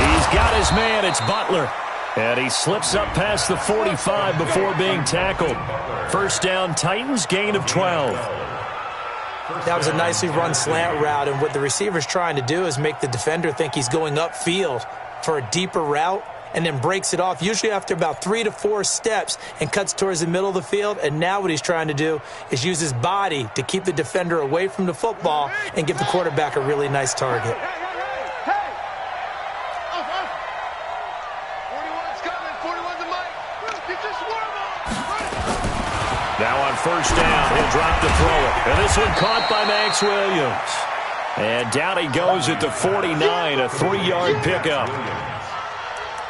Speaker 1: He's got his man. It's Butler. And he slips up past the 45 before being tackled. 1st down, Titans, gain of 12.
Speaker 4: That was a nicely run slant route, and what the receiver's trying to do is make the defender think he's going upfield for a deeper route and then breaks it off, usually after about 3 to 4 steps, and cuts towards the middle of the field. And now what he's trying to do is use his body to keep the defender away from the football and give the quarterback a really nice target.
Speaker 2: 41's coming. 41's a Mike. Get your swerve on.
Speaker 1: Now on 1st down, he'll drop to throw it. And this one caught by Max Williams. And down he goes at the 49, a 3-yard pickup.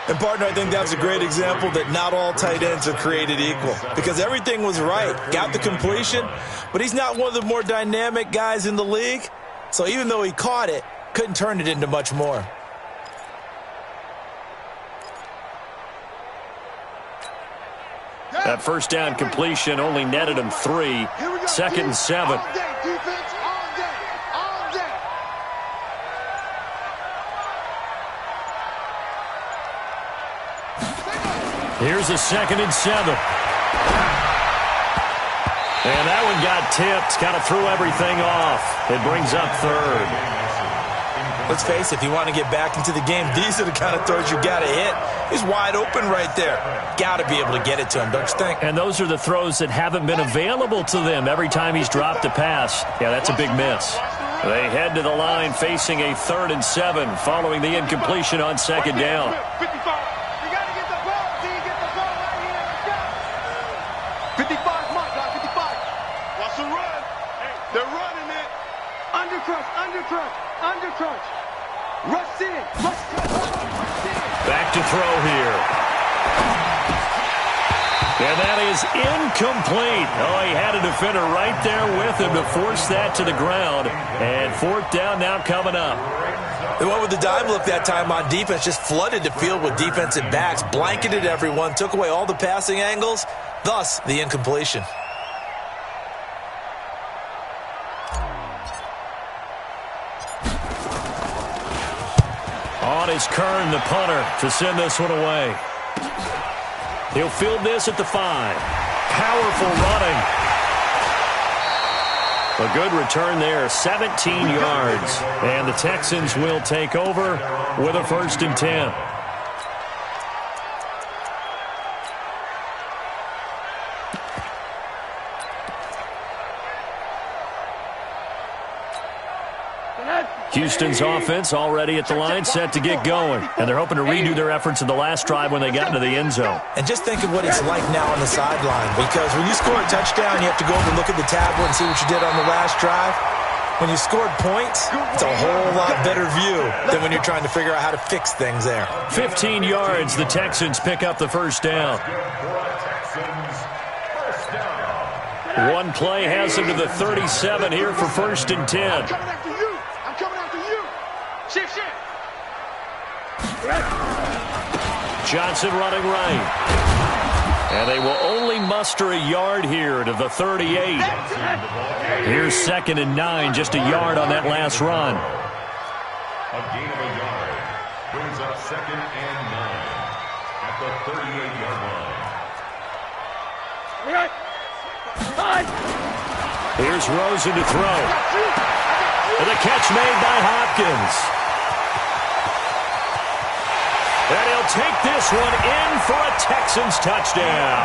Speaker 4: And, partner, I think that's a great example that not all tight ends are created equal because everything was right. Got the completion, but he's not one of the more dynamic guys in the league. So even though he caught it, couldn't turn it into much more.
Speaker 1: That 1st down completion only netted him 3. 2nd and 7.
Speaker 2: All day, defense, all day, all day.
Speaker 1: Here's a 2nd and 7. And that one got tipped. Kind of threw everything off. It brings up 3rd.
Speaker 4: Let's face it, if you want to get back into the game, these are the kind of throws you got to hit. He's wide open right there. Got to be able to get it to him, don't you think?
Speaker 1: And those are the throws that haven't been available to them every time he's dropped a pass. Yeah, that's a big miss. They head to the line facing a 3rd and 7 following the incompletion on 2nd down.
Speaker 2: 55. You got to get the ball. See, you get the ball right here. Let's go. 55, Mike, 55. Watch the run. Hey, they're running it. Undercrush, undercrush. Under crunch. Rush in. Rush in.
Speaker 1: Back to throw here. And that is incomplete. Oh, he had a defender right there with him to force that to the ground. And fourth down now coming up.
Speaker 4: They went with the dime look that time on defense, just flooded the field with defensive backs, blanketed everyone, took away all the passing angles, thus the incompletion.
Speaker 1: On is Kern, the punter, to send this one away. He'll field this at the 5. Powerful running. A good return there, 17 yards. And the Texans will take over with a 1st and 10. Houston's offense already at the line, set to get going. And they're hoping to redo their efforts in the last drive when they got into the end zone.
Speaker 4: And just think of what it's like now on the sideline, because when you score a touchdown, you have to go over and look at the tablet and see what you did on the last drive. When you scored points, it's a whole lot better view than when you're trying to figure out how to fix things there.
Speaker 1: 15 yards, the Texans pick up the 1st down. One play has them to the 37 here for 1st and 10. Johnson running right. And they will only muster a yard here to the 38. Here's 2nd and 9, just a yard on that last run.
Speaker 3: A gain of a yard brings up 2nd and 9 at the 38-yard line.
Speaker 1: Here's Rosen to throw. And the catch made by Hopkins. And he'll take this one in for a Texans touchdown.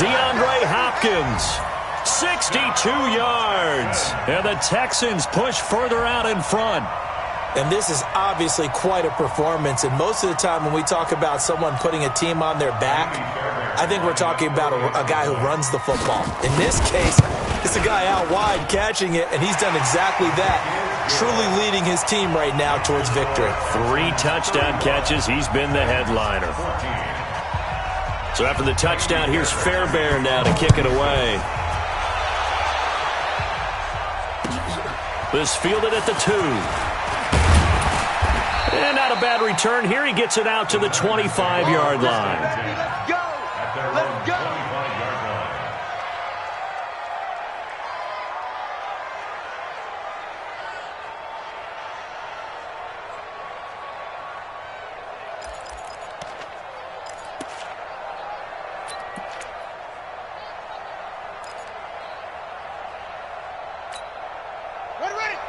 Speaker 1: DeAndre Hopkins, 62 yards. And the Texans push further out in front.
Speaker 4: And this is obviously quite a performance. And most of the time when we talk about someone putting a team on their back, I think we're talking about a guy who runs the football. In this case, it's a guy out wide catching it, and he's done exactly that, truly leading his team right now towards victory.
Speaker 1: 3 touchdown catches. He's been the headliner. So after the touchdown, here's Fairbairn now to kick it away. This fielded at the 2. And not a bad return here. He gets it out to the 25-yard line.
Speaker 2: Let's go! Let's go!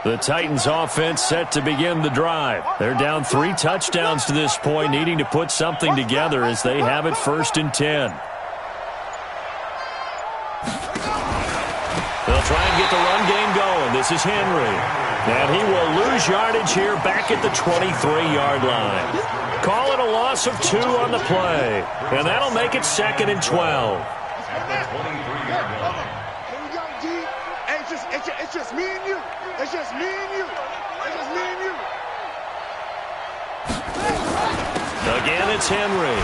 Speaker 1: The Titans offense set to begin the drive. They're down 3 touchdowns to this point, needing to put something together as they have it 1st and 10. They'll try and get the run game going. This is Henry. And he will lose yardage here back at the 23-yard line. Call it a loss of 2 on the play. And that'll make it 2nd and 12.
Speaker 3: At the 23-yard line.
Speaker 2: Here we go, G. It's just me and you. It's just me and you. It's just me and you.
Speaker 1: Again, it's Henry.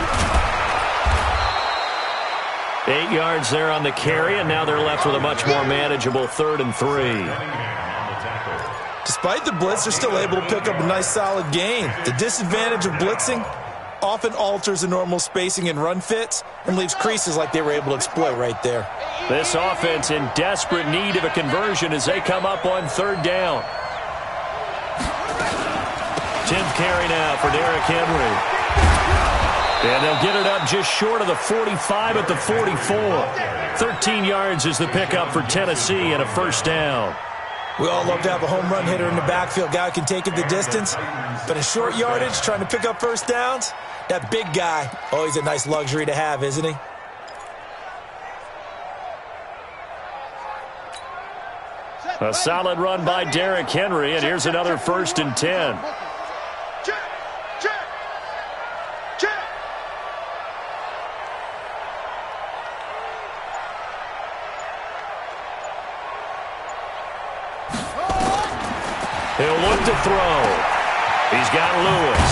Speaker 1: 8 yards there on the carry, and now they're left with a much more manageable 3rd and 3.
Speaker 4: Despite the blitz, they're still able to pick up a nice solid gain. The disadvantage of blitzing often alters the normal spacing and run fits and leaves creases like they were able to exploit right there.
Speaker 1: This offense in desperate need of a conversion as they come up on 3rd down. 10th carry now for Derrick Henry. And they'll get it up just short of the 45 at the 44. 13 yards is the pickup for Tennessee and a 1st down.
Speaker 4: We all love to have a home run hitter in the backfield, guy who can take it the distance. But in short yardage, trying to pick up 1st downs, that big guy, always a nice luxury to have, isn't he?
Speaker 1: A solid run by Derrick Henry, and here's another 1st and 10. He'll look up to throw. He's got Lewis.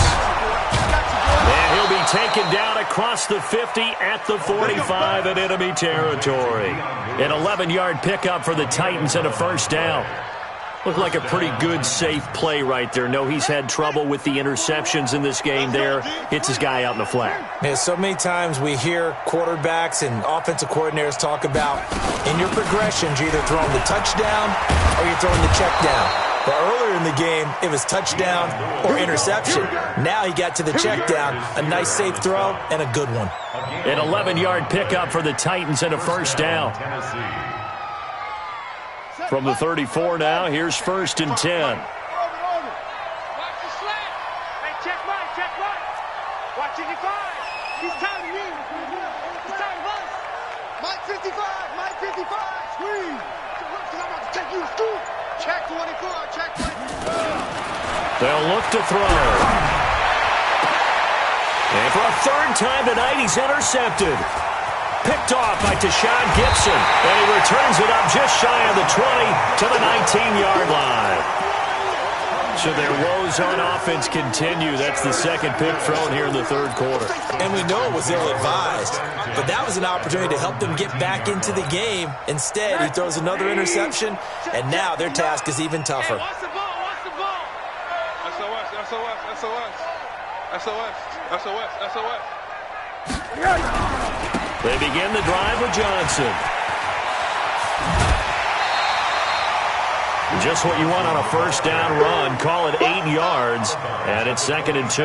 Speaker 1: And he'll be taken down across the 50 at the 45 in enemy territory. An 11-yard pickup for the Titans and a first down. Looked like a pretty good, safe play right there. No, he's had trouble with the interceptions in this game there. Hits his guy out in the flat.
Speaker 4: Yeah, so many times we hear quarterbacks and offensive coordinators talk about in your progressions, you're either throwing the touchdown or you're throwing the check down. But earlier in the game, it was touchdown or interception. Now he got to the check down, a nice safe throw, and a good one.
Speaker 1: An 11-yard pickup for the Titans and a first down. From the 34 now, here's 1st and 10.
Speaker 2: Watch the slant. Hey, check right. Watch 85. He's time to win. He's time to us. Mike 55. Squeeze. Because I'm about to take you to school. Check 24. Check 24.
Speaker 1: They'll look to throw. And for a third time tonight, he's intercepted. Picked off by Tashawn Gibson, and he returns it up just shy of the 20 to the 19-yard line. So their woes on offense continue. That's the second pick thrown here in the third quarter.
Speaker 4: And we know it was ill-advised, but that was an opportunity to help them get back into the game. Instead, he throws another interception, and now their task is even tougher.
Speaker 2: Watch the ball. SOS.
Speaker 1: They begin the drive with Johnson. Just what you want on a first down run. Call it 8 yards, and it's 2nd and 2.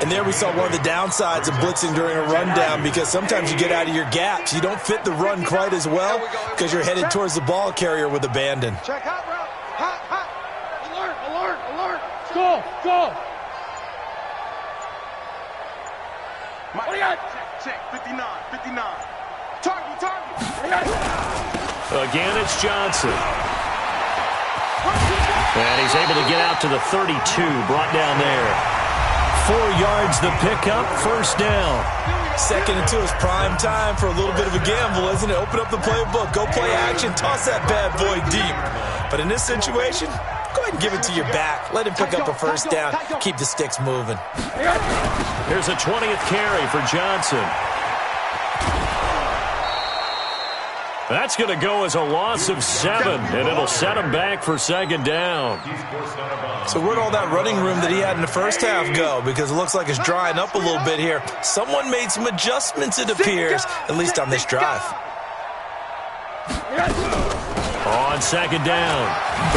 Speaker 4: And there we saw one of the downsides of blitzing during a rundown, because sometimes you get out of your gaps. You don't fit the run quite as well because you're headed towards the ball carrier with abandon.
Speaker 2: Check hot route. Hot. Alert. Go. What do you got? Check. 59. Target.
Speaker 1: Again, it's Johnson. And he's able to get out to the 32, brought down there. 4 yards the pickup, first down.
Speaker 4: 2nd and 2 is prime time for a little bit of a gamble, isn't it? Open up the playbook, go play action, toss that bad boy deep. But in this situation, go ahead and give it to your back. Let him pick up a first down. Keep the sticks moving.
Speaker 1: Here's a 20th carry for Johnson. That's going to go as a loss of 7, and it'll set him back for 2nd down.
Speaker 4: So where'd all that running room that he had in the first half go? Because it looks like it's drying up a little bit here. Someone made some adjustments, it appears, at least on this drive.
Speaker 1: On 2nd down,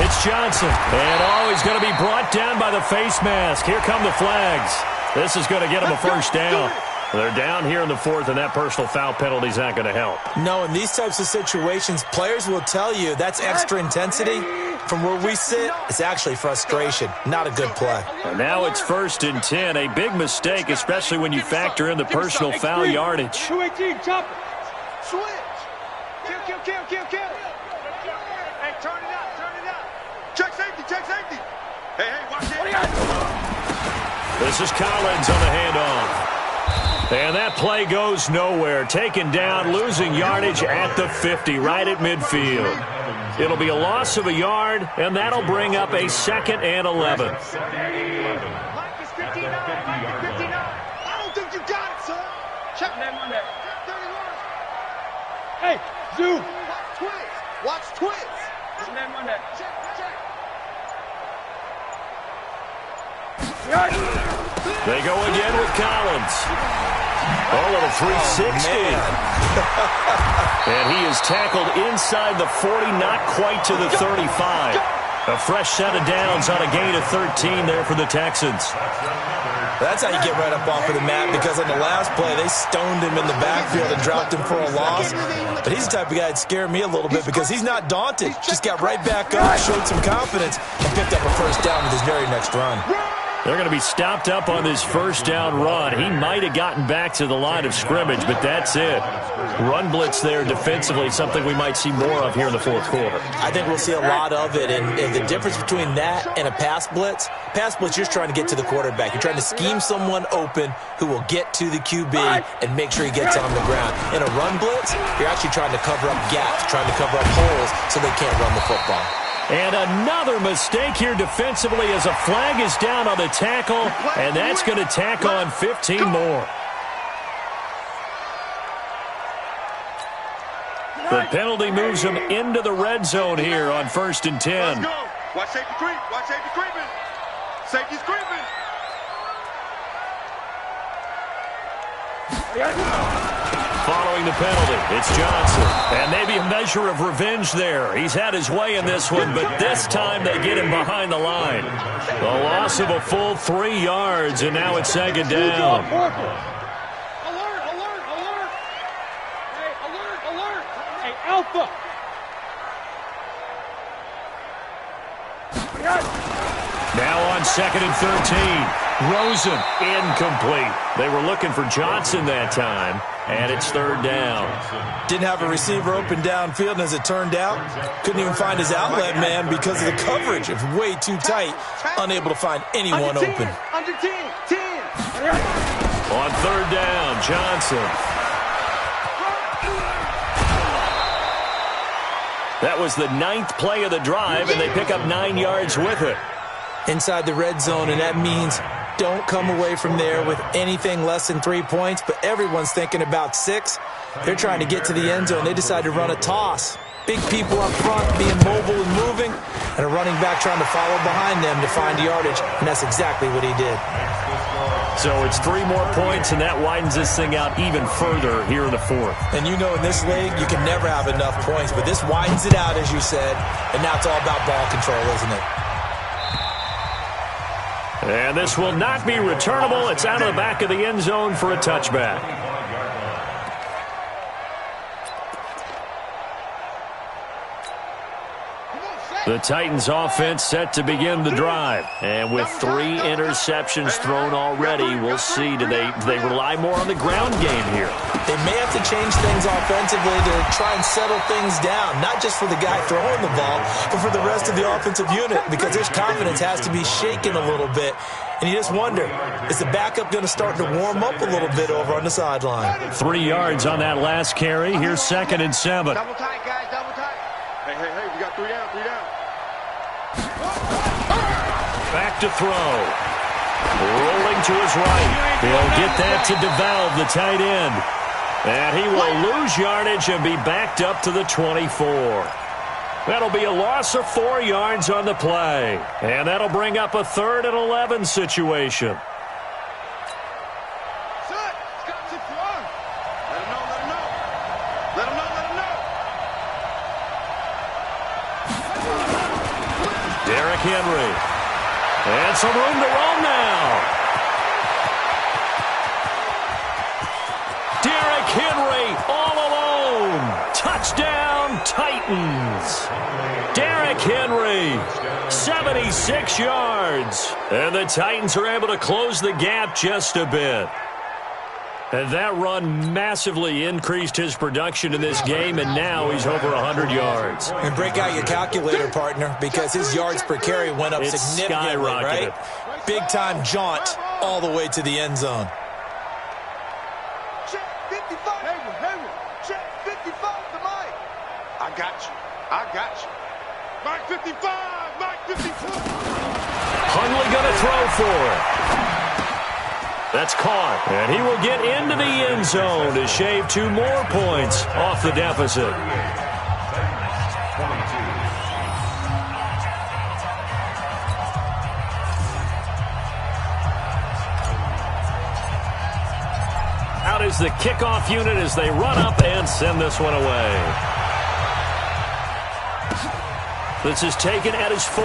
Speaker 1: it's Johnson. And he's going to be brought down by the face mask. Here come the flags. This is going to get him a first down. They're down here in the 4th, and that personal foul penalty is not going to help.
Speaker 4: No, in these types of situations, players will tell you that's extra intensity. From where we sit, it's actually frustration, not a good play.
Speaker 1: And now it's 1st and 10, a big mistake, especially when you factor in the personal foul yardage.
Speaker 2: 218, chop it. Switch. Kill. Hey, turn it up. Check safety. Hey, watch it. What do you got?
Speaker 1: This is Collins on the handoff. And that play goes nowhere. Taken down, losing yardage at the 50, right at midfield. It'll be a loss of a yard, and that'll bring up a 2nd and 11.
Speaker 2: Mike is 59. I don't think you got it, son. Check that Monday. 31. Hey, zoom. Watch twins. Check that Monday. Check.
Speaker 1: They go again with Collins. A little 360. And he is tackled inside the 40, not quite to the 35. A fresh set of downs on a gain of 13 there for the Texans.
Speaker 4: That's how you get right up off of the mat, because on the last play, they stoned him in the backfield and dropped him for a loss. But he's the type of guy that scared me a little bit because he's not daunted. Just got right back up, showed some confidence, and picked up a first down with his very next run.
Speaker 1: They're going to be stopped up on this first down run. He might have gotten back to the line of scrimmage, but that's it. Run blitz there defensively, something we might see more of here in the 4th quarter.
Speaker 4: I think we'll see a lot of it, and the difference between that and a pass blitz, you're just trying to get to the quarterback. You're trying to scheme someone open who will get to the QB and make sure he gets on the ground. In a run blitz, you're actually trying to cover up gaps, trying to cover up holes so they can't run the football.
Speaker 1: And another mistake here defensively as a flag is down on the tackle, and that's going to tack on 15 more. The penalty moves them into the red zone here on 1st and 10.
Speaker 2: Let's go. Watch safety creep. Watch safety creeping. Safety's creeping.
Speaker 1: Following the penalty, it's Johnson. And maybe a measure of revenge there. He's had his way in this one, but this time they get him behind the line. The loss of a full 3 yards, and now it's 2nd down.
Speaker 2: Alert, alert, alert. Hey, alert, alert. Hey, Alpha.
Speaker 1: Now on 2nd and 13. Rosen, incomplete. They were looking for Johnson that time, and it's 3rd down.
Speaker 4: Didn't have a receiver open downfield, and as it turned out, couldn't even find his outlet man because of the coverage. It was way too tight, unable to find anyone open.
Speaker 2: Under 10, 10.
Speaker 1: On 3rd down, Johnson. That was the 9th play of the drive, and they pick up 9 yards with it.
Speaker 4: Inside the red zone, and that means don't come away from there with anything less than 3 points, but everyone's thinking about 6. They're trying to get to the end zone. They decide to run a toss. Big people up front being mobile and moving, and a running back trying to follow behind them to find yardage, and that's exactly what he did.
Speaker 1: So it's 3 more points, and that widens this thing out even further here in the 4th.
Speaker 4: And you know in this league, you can never have enough points, but this widens it out, as you said, and now it's all about ball control, isn't it?
Speaker 1: And this will not be returnable. It's out of the back of the end zone for a touchback. The Titans offense set to begin the drive. And with 3 interceptions thrown already, we'll see. Do they rely more on the ground game here?
Speaker 4: They may have to change things offensively to try and settle things down, not just for the guy throwing the ball, but for the rest of the offensive unit, because his confidence has to be shaken a little bit. And you just wonder, is the backup going to start to warm up a little bit over on the sideline?
Speaker 1: 3 yards on that last carry. Here's 2nd and 7.
Speaker 2: Double tight, guys, double tight. Hey, we got 3 down, 3 down.
Speaker 1: Back to throw. Rolling to his right. He'll get that to DeValve, the tight end. And he will lose yardage and be backed up to the 24. That'll be a loss of 4 yards on the play. And that'll bring up a 3rd and 11 situation.
Speaker 2: Set. Got 6 yards. Let him know, let him know. Let him know, let him know.
Speaker 1: Derrick Henry. And some room to roam now. Derrick Henry all alone. Touchdown, Titans. Derrick Henry, 76 yards. And the Titans are able to close the gap just a bit. And that run massively increased his production in this game, and now he's over 100 yards.
Speaker 4: And break out your calculator, partner, because his yards per carry went up significantly, right? Big-time jaunt all the way to the end zone.
Speaker 2: Check 55. Henry. Check 55 to Mike. I got you. Mike 55. Mike 54.
Speaker 1: Hundley going to throw for it. That's caught, and he will get into the end zone to shave 2 more points off the deficit. Out is the kickoff unit as they run up and send this one away. This is taken at his 4.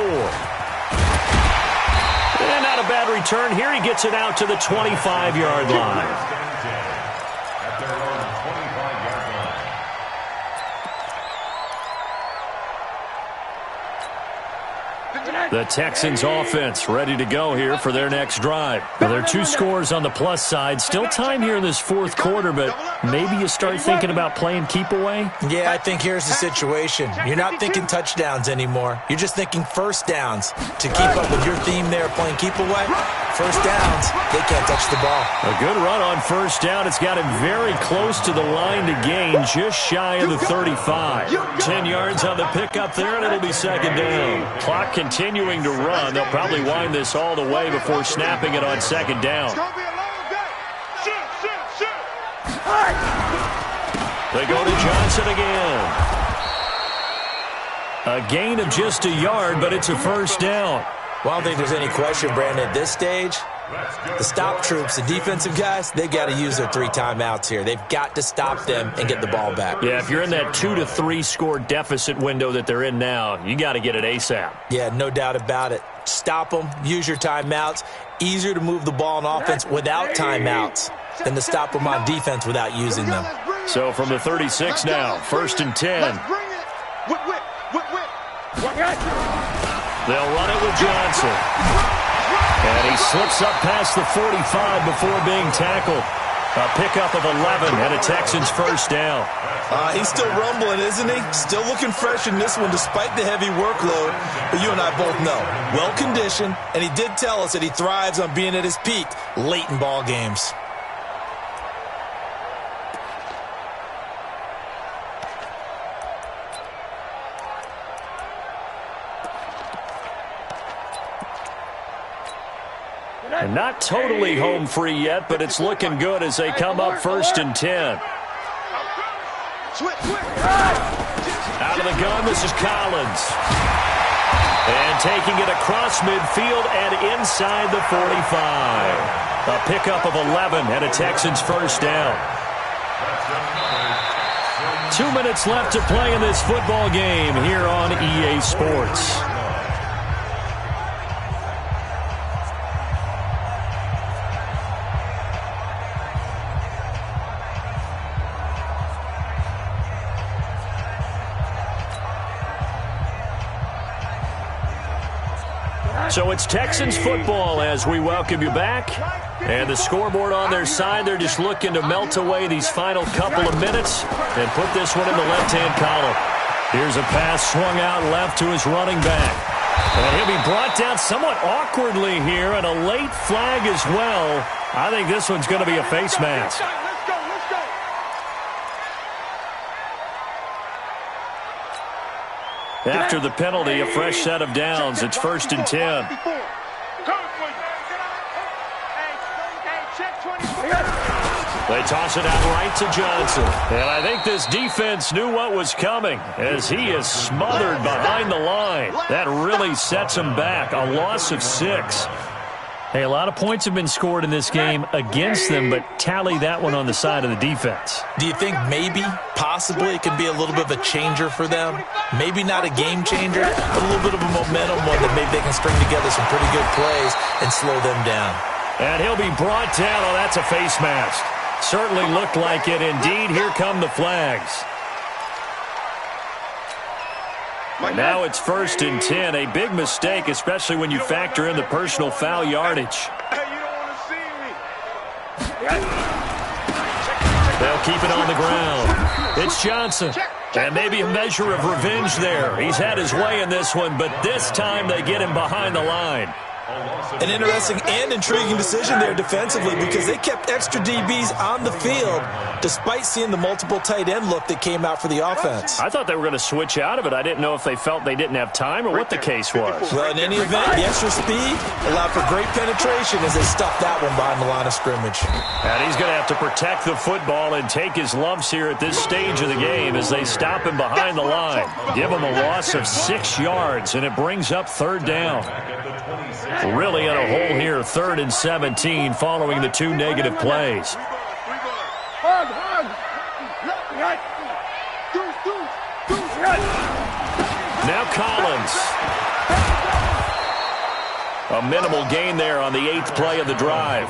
Speaker 1: And not a bad return here. He gets it out to the 25-yard line. The Texans offense ready to go here for their next drive. Now, there are 2 scores on the plus side. Still time here in this 4th quarter, but maybe you start thinking about playing keep away?
Speaker 4: Yeah, I think here's the situation. You're not thinking touchdowns anymore. You're just thinking first downs. To keep up with your theme there, playing keep away, First downs, they can't touch the ball.
Speaker 1: A good run on first down. It's got him very close to the line to gain, just shy of the 35. 10 yards on the pickup there, and it'll be second down. Clock continuing to run. They'll probably wind this all the way before snapping it on second down. They go to Johnson again. A gain of just a yard, but it's a first down.
Speaker 4: Well, I don't think there's any question, Brandon, at this stage. The stop troops, the defensive guys, they've got to use their 3 timeouts here. They've got to stop them and get the ball back.
Speaker 1: Yeah, if you're in that 2 to 3 score deficit window that they're in now, you got to get it ASAP.
Speaker 4: Yeah, no doubt about it. Stop them, use your timeouts. Easier to move the ball on offense without timeouts than to stop them on defense without using them.
Speaker 1: So from the 36 now, first and 10. They'll run it with Johnson. And he slips up past the 45 before being tackled. A pickup of 11 and a Texans first down.
Speaker 4: He's still rumbling, isn't he? Still looking fresh in this one despite the heavy workload. But you and I both know, well-conditioned, and he did tell us that he thrives on being at his peak late in ball games.
Speaker 1: And not totally home free yet, but it's looking good as they come up first and 10. Out of the gun, this is Collins. And taking it across midfield and inside the 45. A pickup of 11 and a Texans first down. 2 minutes left to play in this football game here on EA Sports. So it's Texans football as we welcome you back. And the scoreboard on their side, they're just looking to melt away these final couple of minutes and put this one in the left-hand column. Here's a pass swung out left to his running back. And he'll be brought down somewhat awkwardly here, and a late flag as well. I think this one's going to be a face mask. After the penalty, a fresh set of downs. It's first and 10. They toss it out right to Johnson. And I think this defense knew what was coming as he is smothered behind the line. That really sets him back. A loss of 6. Hey, a lot of points have been scored in this game against them, but tally that one on the side of the defense.
Speaker 4: Do you think maybe, possibly, it could be a little bit of a changer for them? Maybe not a game changer, but a little bit of a momentum one that maybe they can string together some pretty good plays and slow them down. And
Speaker 1: he'll be brought down. Oh, that's a face mask. Certainly looked like it. Indeed, here come the flags. And now it's first and 10. A big mistake, especially when you factor in the personal foul yardage. They'll keep it on the ground. It's Johnson. And maybe a measure of revenge there. He's had his way in this one, but this time they get him behind the line.
Speaker 4: An interesting and intriguing decision there defensively because they kept extra DBs on the field despite seeing the multiple tight end look that came out for the offense.
Speaker 1: I thought they were going to switch out of it. I didn't know if they felt they didn't have time or what the case was.
Speaker 4: Well, in any event, the extra speed allowed for great penetration as they stuffed that one behind the line of scrimmage.
Speaker 1: And he's going to have to protect the football and take his lumps here at this stage of the game as they stop him behind the line. Give him a loss of 6 yards, and it brings up third down. Really in a hole here, 3rd and 17 following the 2 negative plays. Now Collins. A minimal gain there on the 8th play of the drive.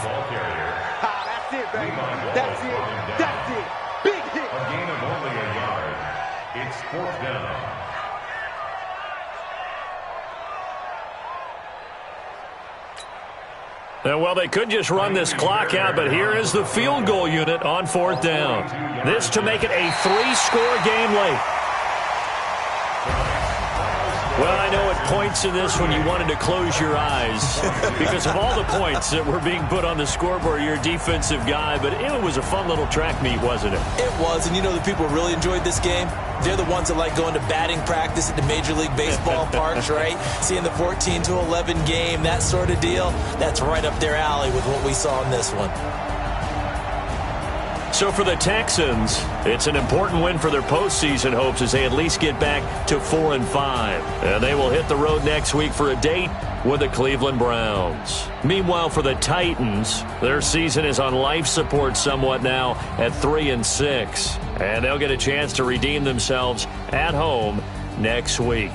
Speaker 2: That's it, baby. That's it. That's it. Big hit.
Speaker 3: A gain of only a yard. It's 4th down.
Speaker 1: And well, they could just run this clock out, but here is the field goal unit on 4th down. This to make it a 3-score game late. Well, I know at points in this when you wanted to close your eyes because of all the points that were being put on the scoreboard. You're a defensive guy, but it was a fun little track meet, wasn't it?
Speaker 4: It was, and you know the people who really enjoyed this game? They're the ones that like going to batting practice at the Major League Baseball parks, right? Seeing the 14-11 game, that sort of deal. That's right up their alley with what we saw in this one.
Speaker 1: So for the Texans, it's an important win for their postseason hopes as they at least get back to 4-5. And they will hit the road next week for a date with the Cleveland Browns. Meanwhile, for the Titans, their season is on life support somewhat now at 3-6. And they'll get a chance to redeem themselves at home next week.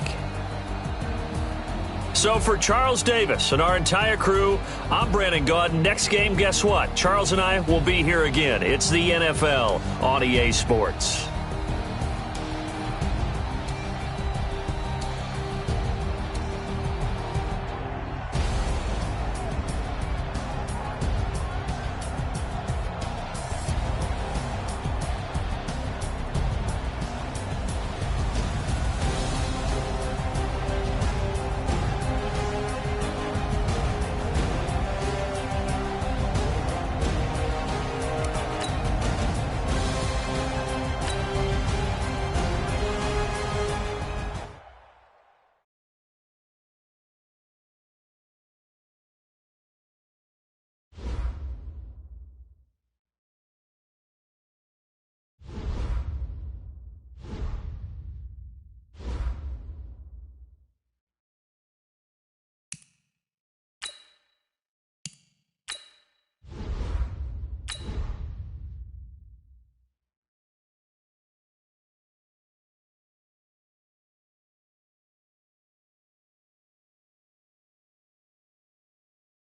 Speaker 1: So for Charles Davis and our entire crew, I'm Brandon Gaudin. Next game, guess what? Charles and I will be here again. It's the NFL on EA Sports.